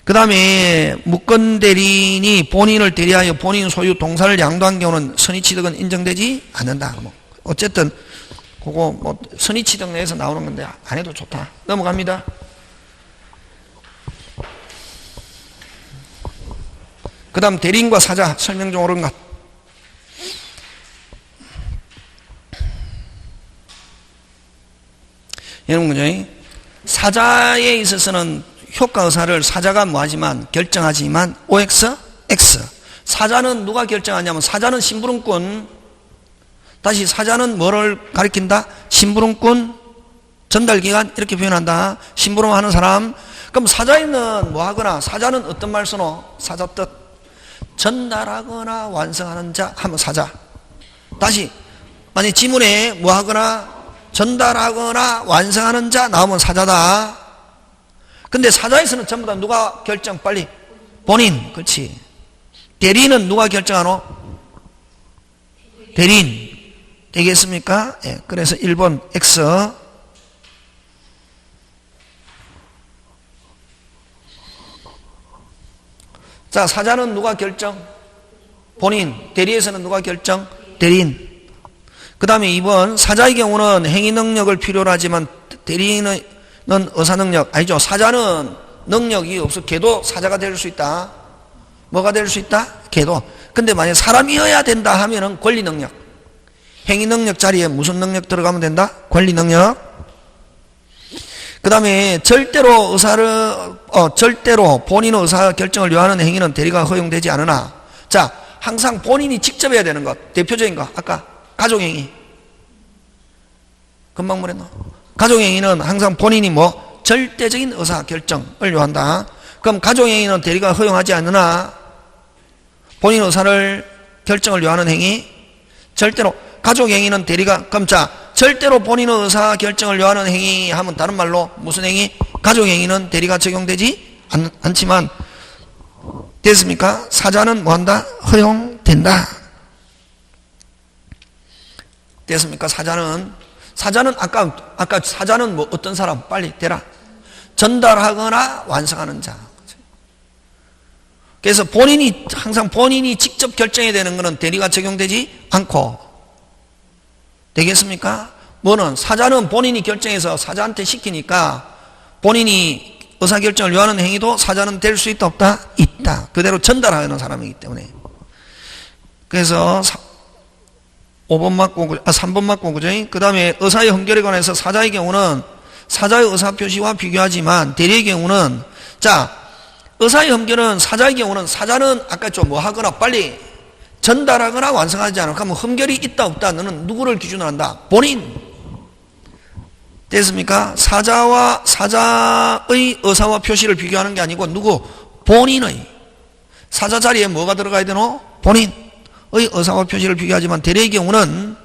그 다음에 묵건 대리인이 본인을 대리하여 본인 소유 동사를 양도한 경우는 선의취득은 인정되지 않는다. 어쨌든 그거 선의취득 내에서 나오는 건데 안 해도 좋다. 넘어갑니다. 그 다음 대리인과 사자 설명 중 옳은 것. 여러분 그죠? 사자에 있어서는 효과의사를 사자가 뭐하지만 결정하지만 OX, X. 사자는 누가 결정하냐면 사자는 심부름꾼. 다시 사자는 뭐를 가리킨다? 심부름꾼, 전달기관 이렇게 표현한다. 심부름하는 사람. 그럼 사자에는 뭐하거나 사자는 어떤 말 쓰노? 사자 뜻. 전달하거나 완성하는 자 하면 사자. 다시 만약 지문에 뭐하거나 전달하거나 완성하는 자 나오면 사자다. 근데 사자에서는 전부 다 누가 결정? 빨리 본인. 그렇지. 대리인은 누가 결정하노? 대리인. 되겠습니까? 예. 그래서 1번 X. 자, 사자는 누가 결정? 본인. 대리에서는 누가 결정? 대리인. 그 다음에 2번 사자의 경우는 행위 능력을 필요로 하지만 대리인은 의사 능력 아니죠. 사자는 능력이 없어. 걔도 사자가 될 수 있다. 뭐가 될 수 있다? 걔도. 근데 만약 사람이어야 된다 하면은 권리 능력. 행위 능력 자리에 무슨 능력 들어가면 된다? 권리 능력. 그 다음에 절대로 본인의 의사 결정을 요하는 행위는 대리가 허용되지 않으나, 자, 항상 본인이 직접 해야 되는 것. 대표적인 거. 아까 가족행위. 금방 뭐랬노? 가족행위는 항상 본인이 절대적인 의사 결정을 요한다. 그럼 가족행위는 대리가 허용하지 않으나, 본인 의사를 결정을 요하는 행위. 절대로 가족행위는 대리가, 그럼 자, 절대로 본인의 의사 결정을 요하는 행위 하면 다른 말로 무슨 행위? 가족행위는 대리가 적용되지 않지만, 됐습니까? 사자는 뭐한다? 허용된다. 됐습니까? 사자는 아까 사자는 어떤 사람? 빨리 대라. 전달하거나 완성하는 자. 그래서 항상 본인이 직접 결정해야 되는 것은 대리가 적용되지 않고, 되겠습니까? 사자는 본인이 결정해서 사자한테 시키니까 본인이 의사결정을 요하는 행위도 사자는 될 수 있다 없다? 있다. 그대로 전달하는 사람이기 때문에. 그래서 3번 맞고, 그죠? 그 다음에 의사의 흠결에 관해서 사자의 경우는 사자의 의사표시와 비교하지만 대리의 경우는, 자, 의사의 흠결은 사자의 경우는 사자는 아까 좀 하거나 빨리 전달하거나 완성하지 않아. 그러면 흠결이 있다 없다 너는 누구를 기준으로 한다? 본인. 됐습니까? 사자의 의사와 표시를 비교하는 게 아니고 누구? 본인의. 사자 자리에 뭐가 들어가야 되노? 본인의 의사와 표시를 비교하지만 대리의 경우는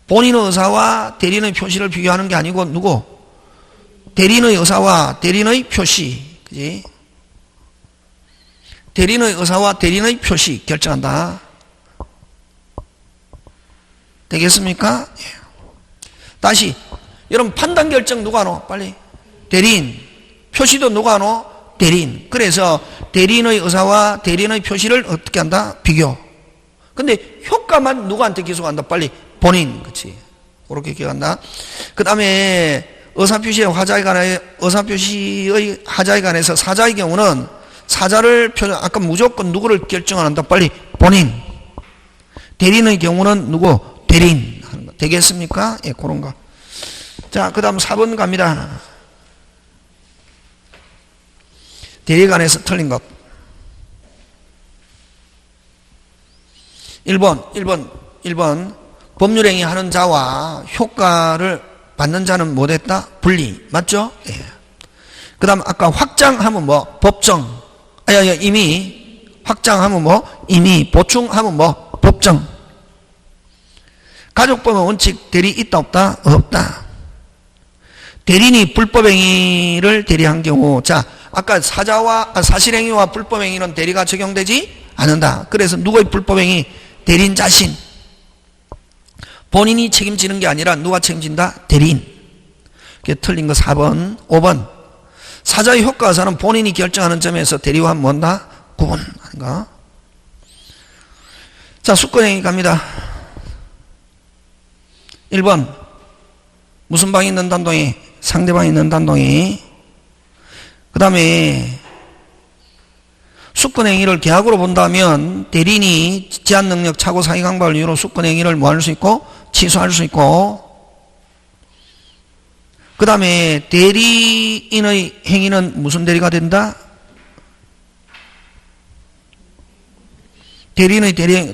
본인의 의사와 대리인의 표시를 비교하는 게 아니고 누구? 대리인의 의사와 대리인의 표시. 그지? 대리인의 의사와 대리인의 표시 결정한다. 되겠습니까? 예. 다시 여러분 판단 결정 누가 하노? 빨리. 대리인. 표시도 누가 하노? 대리인. 그래서 대리인의 의사와 대리인의 표시를 어떻게 한다? 비교. 근데 효과만 누구한테 기소한다? 빨리. 본인. 그치. 그렇게 기억한다. 그 다음에 의사표시의 하자에 관해서 사자의 경우는 사자를 아까 무조건 누구를 결정한다? 빨리. 본인. 대리인의 경우는 누구? 대리인. 하는 거. 되겠습니까? 예, 그런 거. 자, 그 다음 4번 갑니다. 대리에 관해서 틀린 것. 1번. 법률행위 하는 자와 효과를 받는 자는 못했다? 분리. 맞죠? 예. 그 다음 아까 확장하면 뭐? 법정. 이미. 확장하면 뭐? 이미. 보충하면 뭐? 법정. 가족법은 원칙 대리 있다 없다? 없다. 대리인이 불법행위를 대리한 경우, 자, 아까 사실행위와 불법행위는 대리가 적용되지 않는다. 그래서 누구의 불법행위? 대리인 자신. 본인이 책임지는 게 아니라 누가 책임진다? 대리인. 그게 틀린 거 4번. 5번. 사자의 효과사는 본인이 결정하는 점에서 대리와 뭔다? 구분하는 거. 자, 수권행위 갑니다. 1번. 무슨 방이 있는 단동이? 상대방이 있는 단동이. 그 다음에 수권행위를 계약으로 본다면 대리인이 제한능력 착오 사기강박을 이유로 수권행위를 뭐 할 수 있고? 취소할 수 있고. 그 다음에 대리인의 행위는 무슨 대리가 된다?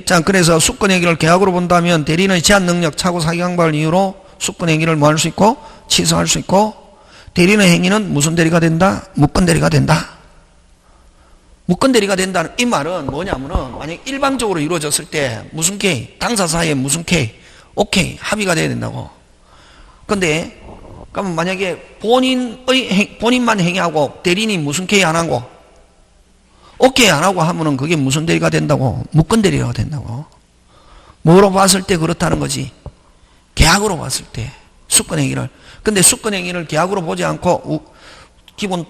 자, 그래서 수권행위를 계약으로 본다면 대리인의 제한능력 착오 사기강박을 이유로 수권행위를 뭐 할 수 있고? 취소할 수 있고. 대리인의 행위는 무슨 대리가 된다? 무권대리가 된다. 무권대리가 된다는 이 말은 뭐냐면은 만약 일방적으로 이루어졌을 때 무슨 K? 당사 사이에 무슨 K? 오케이. 합의가 돼야 된다고. 근데 그러면 만약에 본인만 행위하고 대리인이 무슨 K 안 하고 오케이 안 하고 하면은 그게 무슨 대리가 된다고? 무권대리가 된다고. 뭐로 봤을 때 그렇다는 거지? 계약으로 봤을 때 수권행위를. 근데 수권행위를 계약으로 보지 않고 기본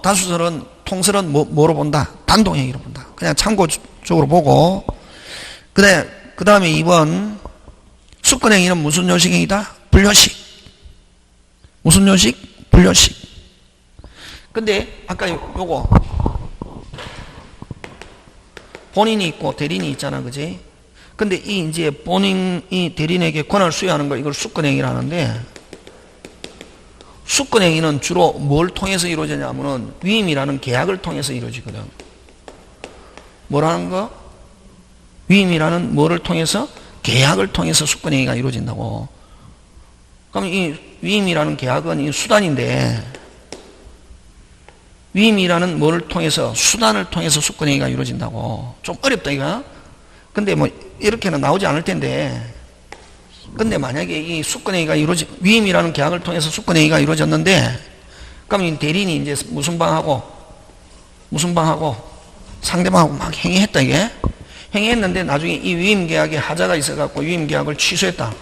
다수설은 통설은 뭐로 본다? 단독행위로 본다. 그냥 참고적으로 보고. 그 다음에 2번. 수권행위는 무슨 요식행위다? 불요식. 무슨 요식? 불요식. 근데 아까 요거 본인이 있고 대리인이 있잖아, 그지? 근데 이제 본인이 대리인에게 권한을 수여하는 걸 이걸 수권행위를 하는데, 수권행위는 주로 뭘 통해서 이루어지냐면은 위임이라는 계약을 통해서 이루어지거든. 뭐라는 거? 위임이라는 뭐를 통해서? 계약을 통해서 수권행위가 이루어진다고. 그럼 이 위임이라는 계약은 이 수단인데, 위임이라는 뭐를 통해서? 수단을 통해서 수권행위가 이루어진다고. 좀 어렵다 이거. 근데 뭐 이렇게는 나오지 않을 텐데, 근데 만약에 이 수권행위가 위임이라는 계약을 통해서 수권행위가 이루어졌는데, 그럼 이 대리인이 이제 무슨 방하고 상대방하고 막 행위했다 이게. 행위했는데 나중에 이 위임 계약에 하자가 있어갖고 위임 계약을 취소했다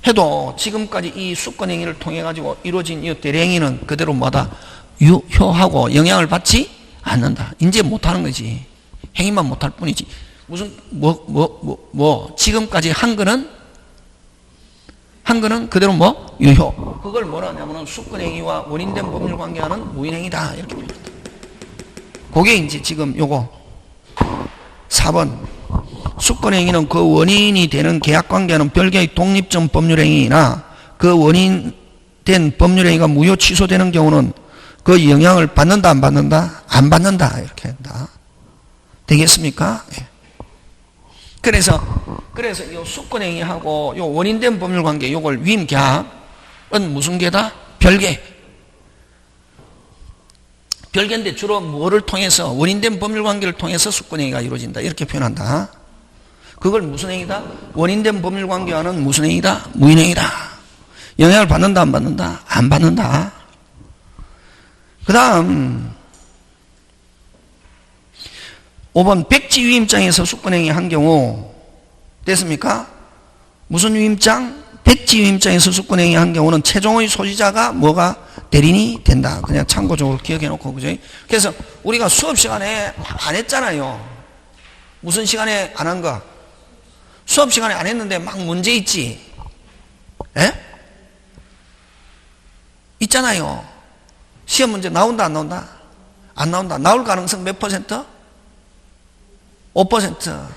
해도 지금까지 이 수권행위를 통해가지고 이루어진 이 대리행위는 그대로 뭐다? 유효하고 영향을 받지 않는다. 이제 못하는 거지. 행위만 못할 뿐이지. 무슨 지금까지 한 거는 그대로 뭐 유효. 그걸 뭐라 하냐면은 수권행위와 원인된 법률관계와는 무인행위다 이렇게 표현한다. 그게 이제 지금 요거 4번. 수권행위는 그 원인이 되는 계약관계는 별개의 독립적 법률행위나 그 원인된 법률행위가 무효 취소되는 경우는 그 영향을 받는다 안 받는다? 안 받는다 이렇게 한다. 되겠습니까? 예. 그래서 이 수권행위하고 요 원인된 법률관계 요걸 위임계약은 무슨 계다? 별개. 별개인데 주로 뭐를 통해서? 원인된 법률관계를 통해서 수권행위가 이루어진다 이렇게 표현한다. 그걸 무슨 행위다? 원인된 법률관계와는 무슨 행위다? 무인행위다. 영향을 받는다 안 받는다? 안 받는다. 그 다음 5번 백지위임장에서 수권행위 한 경우 됐습니까? 무슨 위임장? 백지 위임장에서 수권행위 한 경우는 최종의 소지자가 뭐가 대리인이 된다. 그냥 참고적으로 기억해 놓고, 그죠? 그래서 우리가 수업 시간에 안 했잖아요. 무슨 시간에 안 한 거? 수업 시간에 안 했는데 막 문제 있지? 예? 있잖아요. 시험 문제 나온다, 안 나온다? 안 나온다. 나올 가능성 몇 퍼센트? 5%.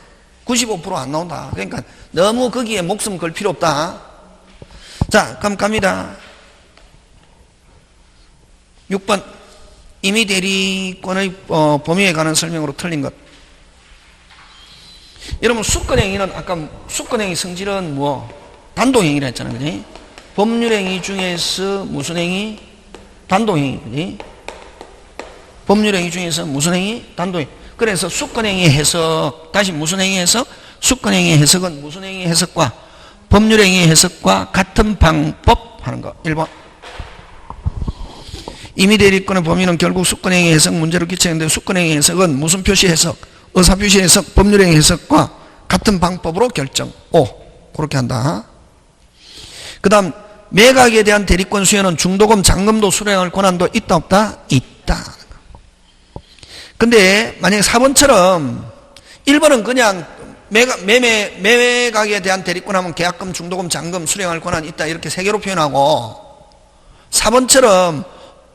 95% 안 나온다. 그러니까 너무 거기에 목숨 걸 필요 없다. 자, 그럼 갑니다. 6번. 임의 대리권의 범위에 관한 설명으로 틀린 것. 여러분, 수권행위는 아까 수권행위 성질은 뭐? 단독행위라 했잖아요. 그지? 법률행위 중에서 무슨 행위? 단독행위. 그지? 법률행위 중에서 무슨 행위? 단독행위. 그래서 수권행위 해석, 다시 무슨 행위 해석? 수권행위 해석은 무슨 행위 해석과 법률행위 해석과 같은 방법 하는 거. 1번. 임의대리권의 범위는 결국 수권행위 해석 문제로 끼치는데 수권행위 해석은 무슨 표시 해석? 의사표시 해석, 법률행위 해석과 같은 방법으로 결정. 5. 그렇게 한다. 그 다음, 매각에 대한 대리권 수여는 중도금, 잔금도 수령할 권한도 있다, 없다? 있다. 근데 만약에 4번처럼 1번은 그냥 매각에 대한 대리권 하면 계약금, 중도금, 잔금 수령할 권한이 있다 이렇게 세 개로 표현하고 4번처럼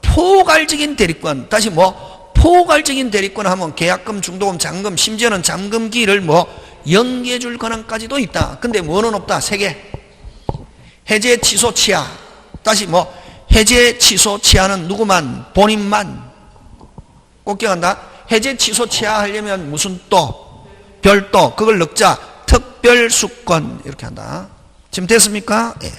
포괄적인 대리권, 다시 뭐 포괄적인 대리권 하면 계약금, 중도금, 잔금, 심지어는 잔금기를 뭐 연기해 줄 권한까지도 있다. 근데 뭐는 없다? 세 개. 해제, 취소, 취하. 다시 뭐 해제, 취소, 취하는 누구만? 본인만. 꼭 기억한다. 해제, 취소, 취하하려면 무슨 또? 별도. 그걸 넣자. 특별수권. 이렇게 한다. 지금 됐습니까? 예.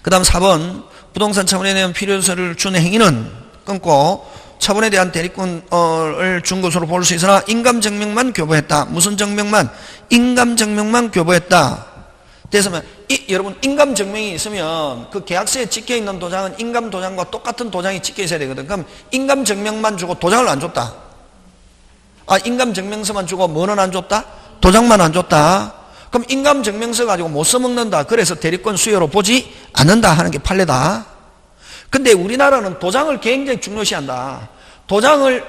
그 다음 4번. 부동산 처분에 대한 필요서를 준 행위는 끊고 처분에 대한 대리권을 준 것으로 볼 수 있으나 인감증명만 교부했다. 무슨 증명만? 인감증명만 교부했다. 됐으면 여러분 인감증명이 있으면 그 계약서에 찍혀있는 도장은 인감도장과 똑같은 도장이 찍혀 있어야 되거든. 그럼 인감증명만 주고 도장을 안 줬다. 아, 인감증명서만 주고 뭐는 안 줬다? 도장만 안 줬다. 그럼 인감증명서 가지고 못 써먹는다. 그래서 대리권 수여로 보지 않는다 하는 게 판례다. 근데 우리나라는 도장을 굉장히 중요시한다. 도장을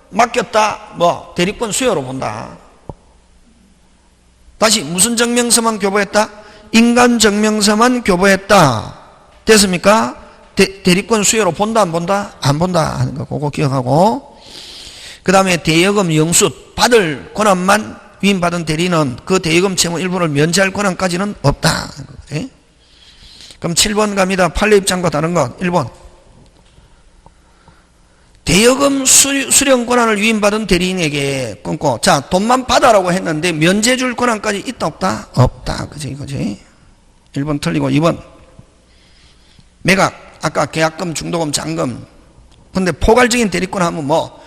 맡겼다, 뭐 대리권 수여로 본다. 다시 무슨 증명서만 교부했다? 인감증명서만 교부했다. 됐습니까? 대리권 수여로 본다, 안 본다? 안 본다 하는 거 그거 기억하고, 그 다음에 대여금 영수 받을 권한만 위임받은 대리는 그 대여금 채무 일부를 면제할 권한까지는 없다. 그래? 그럼 7번 갑니다. 판례 입장과 다른 것. 1번. 대여금 수령 권한을 위임받은 대리인에게 끊고, 자, 돈만 받아라고 했는데 면제 줄 권한까지 있다, 없다? 없다. 그지, 그지? 1번 틀리고 2번. 매각, 아까 계약금, 중도금, 잔금. 근데 포괄적인 대리권 하면 뭐?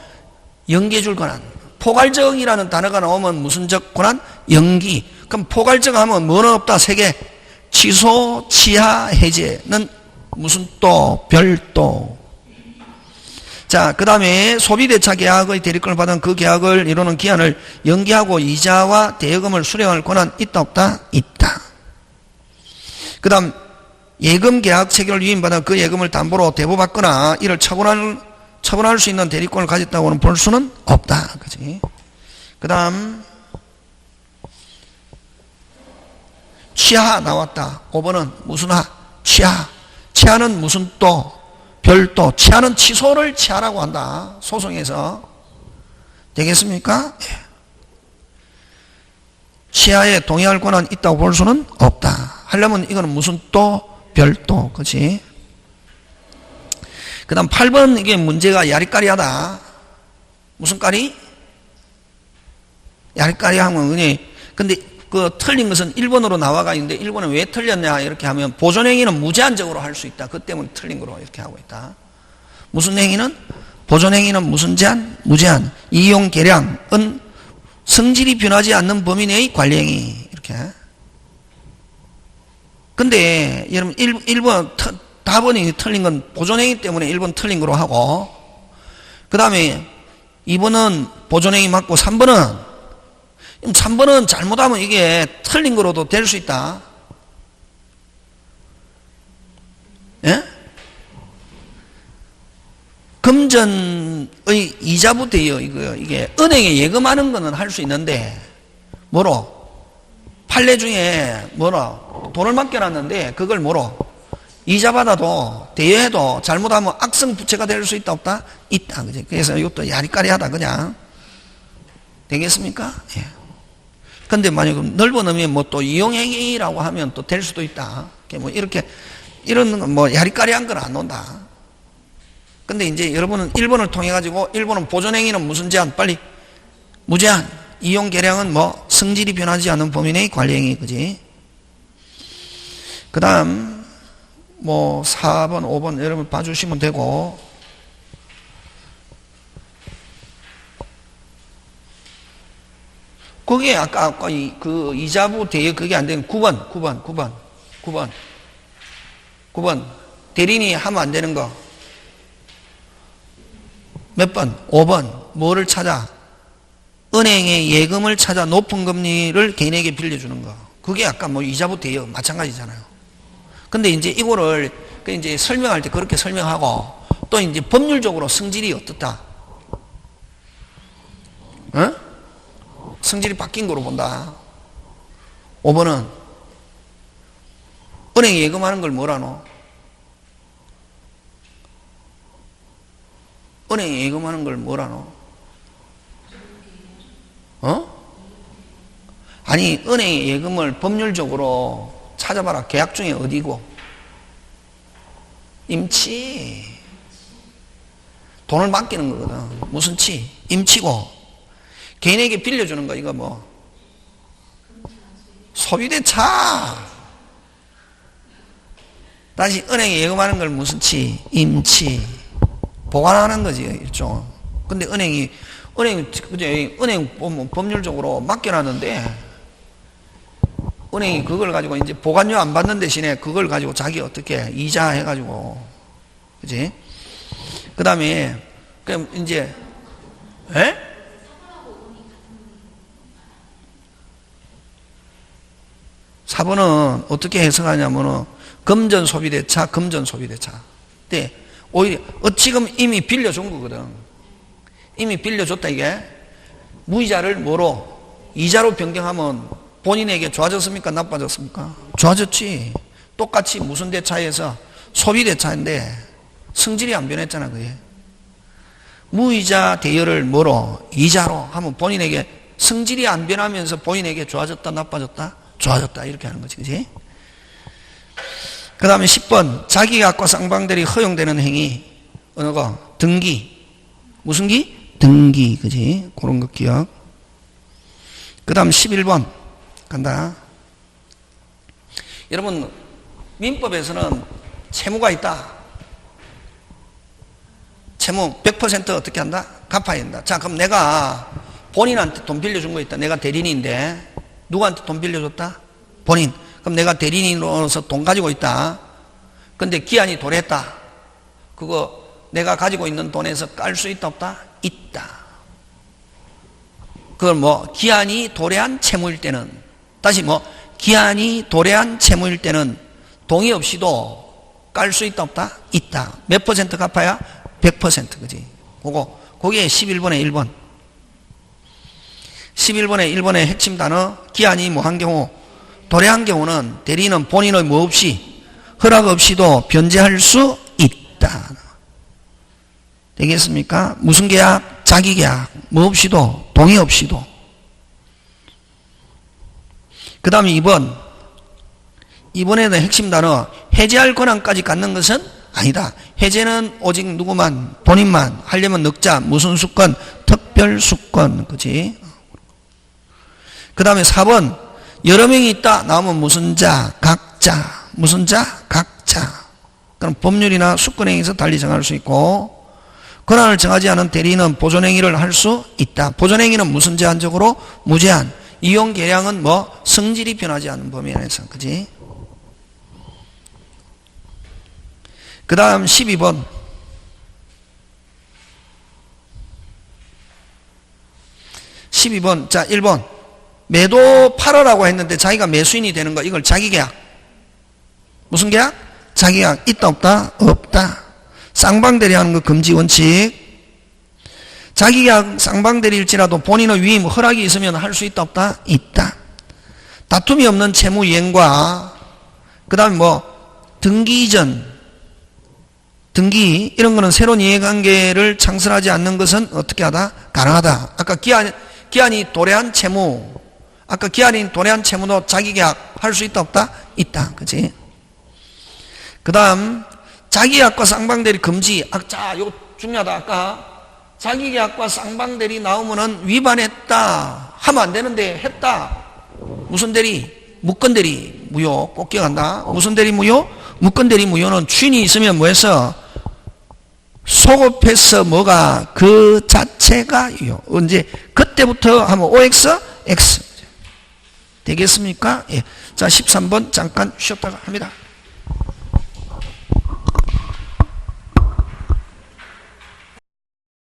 연기해 줄 권한. 포괄적이라는 단어가 나오면 무슨 적 권한? 연기. 그럼 포괄적 하면 뭐는 없다? 세 개. 취소, 취하, 해제는 무슨 또? 별도. 자, 그 다음에 소비대차 계약의 대리권을 받은 그 계약을 이루는 기한을 연기하고 이자와 대여금을 수령할 권한 있다, 없다? 있다. 그 다음 예금 계약 체결을 위임받은 그 예금을 담보로 대부받거나 이를 처분할 수 있는 대리권을 가졌다고는 볼 수는 없다. 그지? 그 다음 취하 나왔다. 5번은 무슨 하? 취하. 취하는 무슨 또? 별도. 취하는 취소를 취하라고 한다. 소송에서. 되겠습니까? 예. 취하에 동의할 권한 있다고 볼 수는 없다. 하려면 이거는 무슨 또? 별도. 그치? 그 다음 8번 이게 문제가 야리까리하다. 무슨 까리? 야리까리 하면 근데 그 틀린 것은 1번으로 나와가 있는데 1번은 왜 틀렸냐 이렇게 하면 보존행위는 무제한적으로 할 수 있다. 그 때문에 틀린 거로 이렇게 하고 있다. 무슨 행위는? 보존행위는 무슨 제한? 무제한. 이용 계량은 성질이 변하지 않는 범위 내의 관리행위. 이렇게. 근데 여러분 1번 답변이 틀린 건 보존행위 때문에 1번 틀린 거로 하고, 그 다음에 2번은 보존행위 맞고 3번은 3번은 잘못하면 이게 틀린 거로도 될 수 있다. 예? 금전의 이자부 대여, 이게 은행에 예금하는 거는 할 수 있는데, 뭐로? 판례 중에 뭐로? 돈을 맡겨놨는데, 그걸 뭐로? 이자 받아도, 대여해도 잘못하면 악성 부채가 될 수 있다, 없다? 있다. 그지? 그래서 이것도 야리까리하다, 그냥. 되겠습니까? 예. 근데 만약에 넓은 의미에 뭐 또 이용행위라고 하면 또 될 수도 있다. 뭐 이렇게, 이런 건 뭐 야리까리한 건 안 논다. 근데 이제 여러분은 1번을 통해가지고 1번은 보존행위는 무슨 제한? 빨리. 무제한. 이용 계량은 뭐 성질이 변하지 않는 범위 내의 관리행위, 그지? 그 다음, 뭐 4번, 5번 여러분 봐주시면 되고, 그게 아까 그 이자부 대여 그게 안 되는 9번. 대리인이 하면 안 되는 거. 몇 번? 5번. 뭐를 찾아? 은행의 예금을 찾아 높은 금리를 개인에게 빌려주는 거. 그게 아까 뭐 이자부 대여 마찬가지잖아요. 근데 이제 이거를 이제 설명할 때 그렇게 설명하고 또 이제 법률적으로 성질이 어떻다? 어? 성질이 바뀐 거로 본다. 5번은 은행에 예금하는 걸 뭐라노? 은행에 예금하는 걸 뭐라노? 아니, 은행에 예금을 법률적으로 찾아봐라. 계약 중에 어디고? 임치. 돈을 맡기는 거거든. 무슨 치? 임치고. 개인에게 빌려주는 거, 이거 뭐? 소비대차. 다시 은행에 예금하는 걸 무슨 치? 임치. 보관하는 거지, 일종. 근데 은행 법률적으로 맡겨놨는데, 은행이 그걸 가지고 이제 보관료 안 받는 대신에 그걸 가지고 자기 어떻게 이자 해가지고, 그지? 그 다음에, 그럼 이제, 에? 사번은 어떻게 해석하냐면은, 금전소비대차. 근데, 오히려, 지금 이미 빌려준 거거든. 이미 빌려줬다, 이게. 무이자를 뭐로? 이자로 변경하면 본인에게 좋아졌습니까? 나빠졌습니까? 좋아졌지. 똑같이 무슨 대차에서 소비대차인데 성질이 안 변했잖아, 그게. 무이자 대여를 뭐로? 이자로 하면 본인에게 성질이 안 변하면서 본인에게 좋아졌다, 나빠졌다? 좋아졌다. 이렇게 하는 거지, 그지? 그 다음에 10번. 자기계약과 쌍방들이 허용되는 행위. 어느 거? 등기. 무슨 기? 등기. 그지? 그런 거 기억. 그 다음 11번. 간다. 여러분, 민법에서는 채무가 있다. 채무 100% 어떻게 한다? 갚아야 된다. 자, 그럼 내가 본인한테 돈 빌려준 거 있다. 내가 대리인인데 누구한테 돈 빌려줬다? 본인. 그럼 내가 대리인으로서 돈 가지고 있다. 근데 기한이 도래했다. 그거 내가 가지고 있는 돈에서 깔 수 있다, 없다? 있다. 그걸 뭐 기한이 도래한 채무일 때는, 다시 뭐 기한이 도래한 채무일 때는 동의 없이도 깔 수 있다, 없다? 있다. 몇 퍼센트 갚아야? 100%. 그지? 그게 11번의 1번. 11번의 1번의 핵심 단어, 기한이 뭐 한 경우, 도래한 경우는 대리인은 본인의 뭐 없이, 허락 없이도 변제할 수 있다. 되겠습니까? 무슨 계약? 자기 계약. 뭐 없이도, 동의 없이도. 그 다음에 2번. 2번에는 핵심 단어, 해제할 권한까지 갖는 것은 아니다. 해제는 오직 누구만, 본인만 하려면 넉자, 무슨 수권, 특별 수권. 그치? 그 다음에 4번. 여러 명이 있다. 나오면 무슨 자, 각자. 무슨 자, 각자. 그럼 법률이나 수권행위에서 달리 정할 수 있고, 권한을 정하지 않은 대리인은 보존행위를 할 수 있다. 보존행위는 무슨 제한적으로? 무제한. 이용 계량은 뭐? 성질이 변하지 않는 범위 안에서. 그지? 그 다음 12번. 12번. 자, 1번. 매도 팔아라고 했는데 자기가 매수인이 되는 거, 이걸 자기계약. 무슨 계약? 자기계약. 있다 없다? 없다. 쌍방대리 하는 거 금지 원칙. 자기계약 쌍방대리일지라도 본인의 위임 허락이 있으면 할 수 있다 없다? 있다. 다툼이 없는 채무 이행과 그 다음에 뭐 등기 이전, 등기 이런 거는 새로운 이해관계를 창설하지 않는 것은 어떻게 하다? 가능하다. 아까 기한이 도래한 채무, 아까 기한이 도래한 채무도 자기계약 할 수 있다 없다? 있다. 그치? 그 다음 자기계약과 쌍방대리 금지. 자, 이거 중요하다. 아까 자기계약과 쌍방대리 나오면은 위반했다 하면 안 되는데 했다. 무슨 대리? 무건대리 무효. 꼭 기억한다. 무슨 대리 무효? 무건대리 무효는 주인이 있으면 뭐해서 소급해서 뭐가 그 자체가 유효. 언제? 그때부터 하면 OX, X 되겠습니까? 예. 자, 13번 잠깐 쉬었다가 합니다.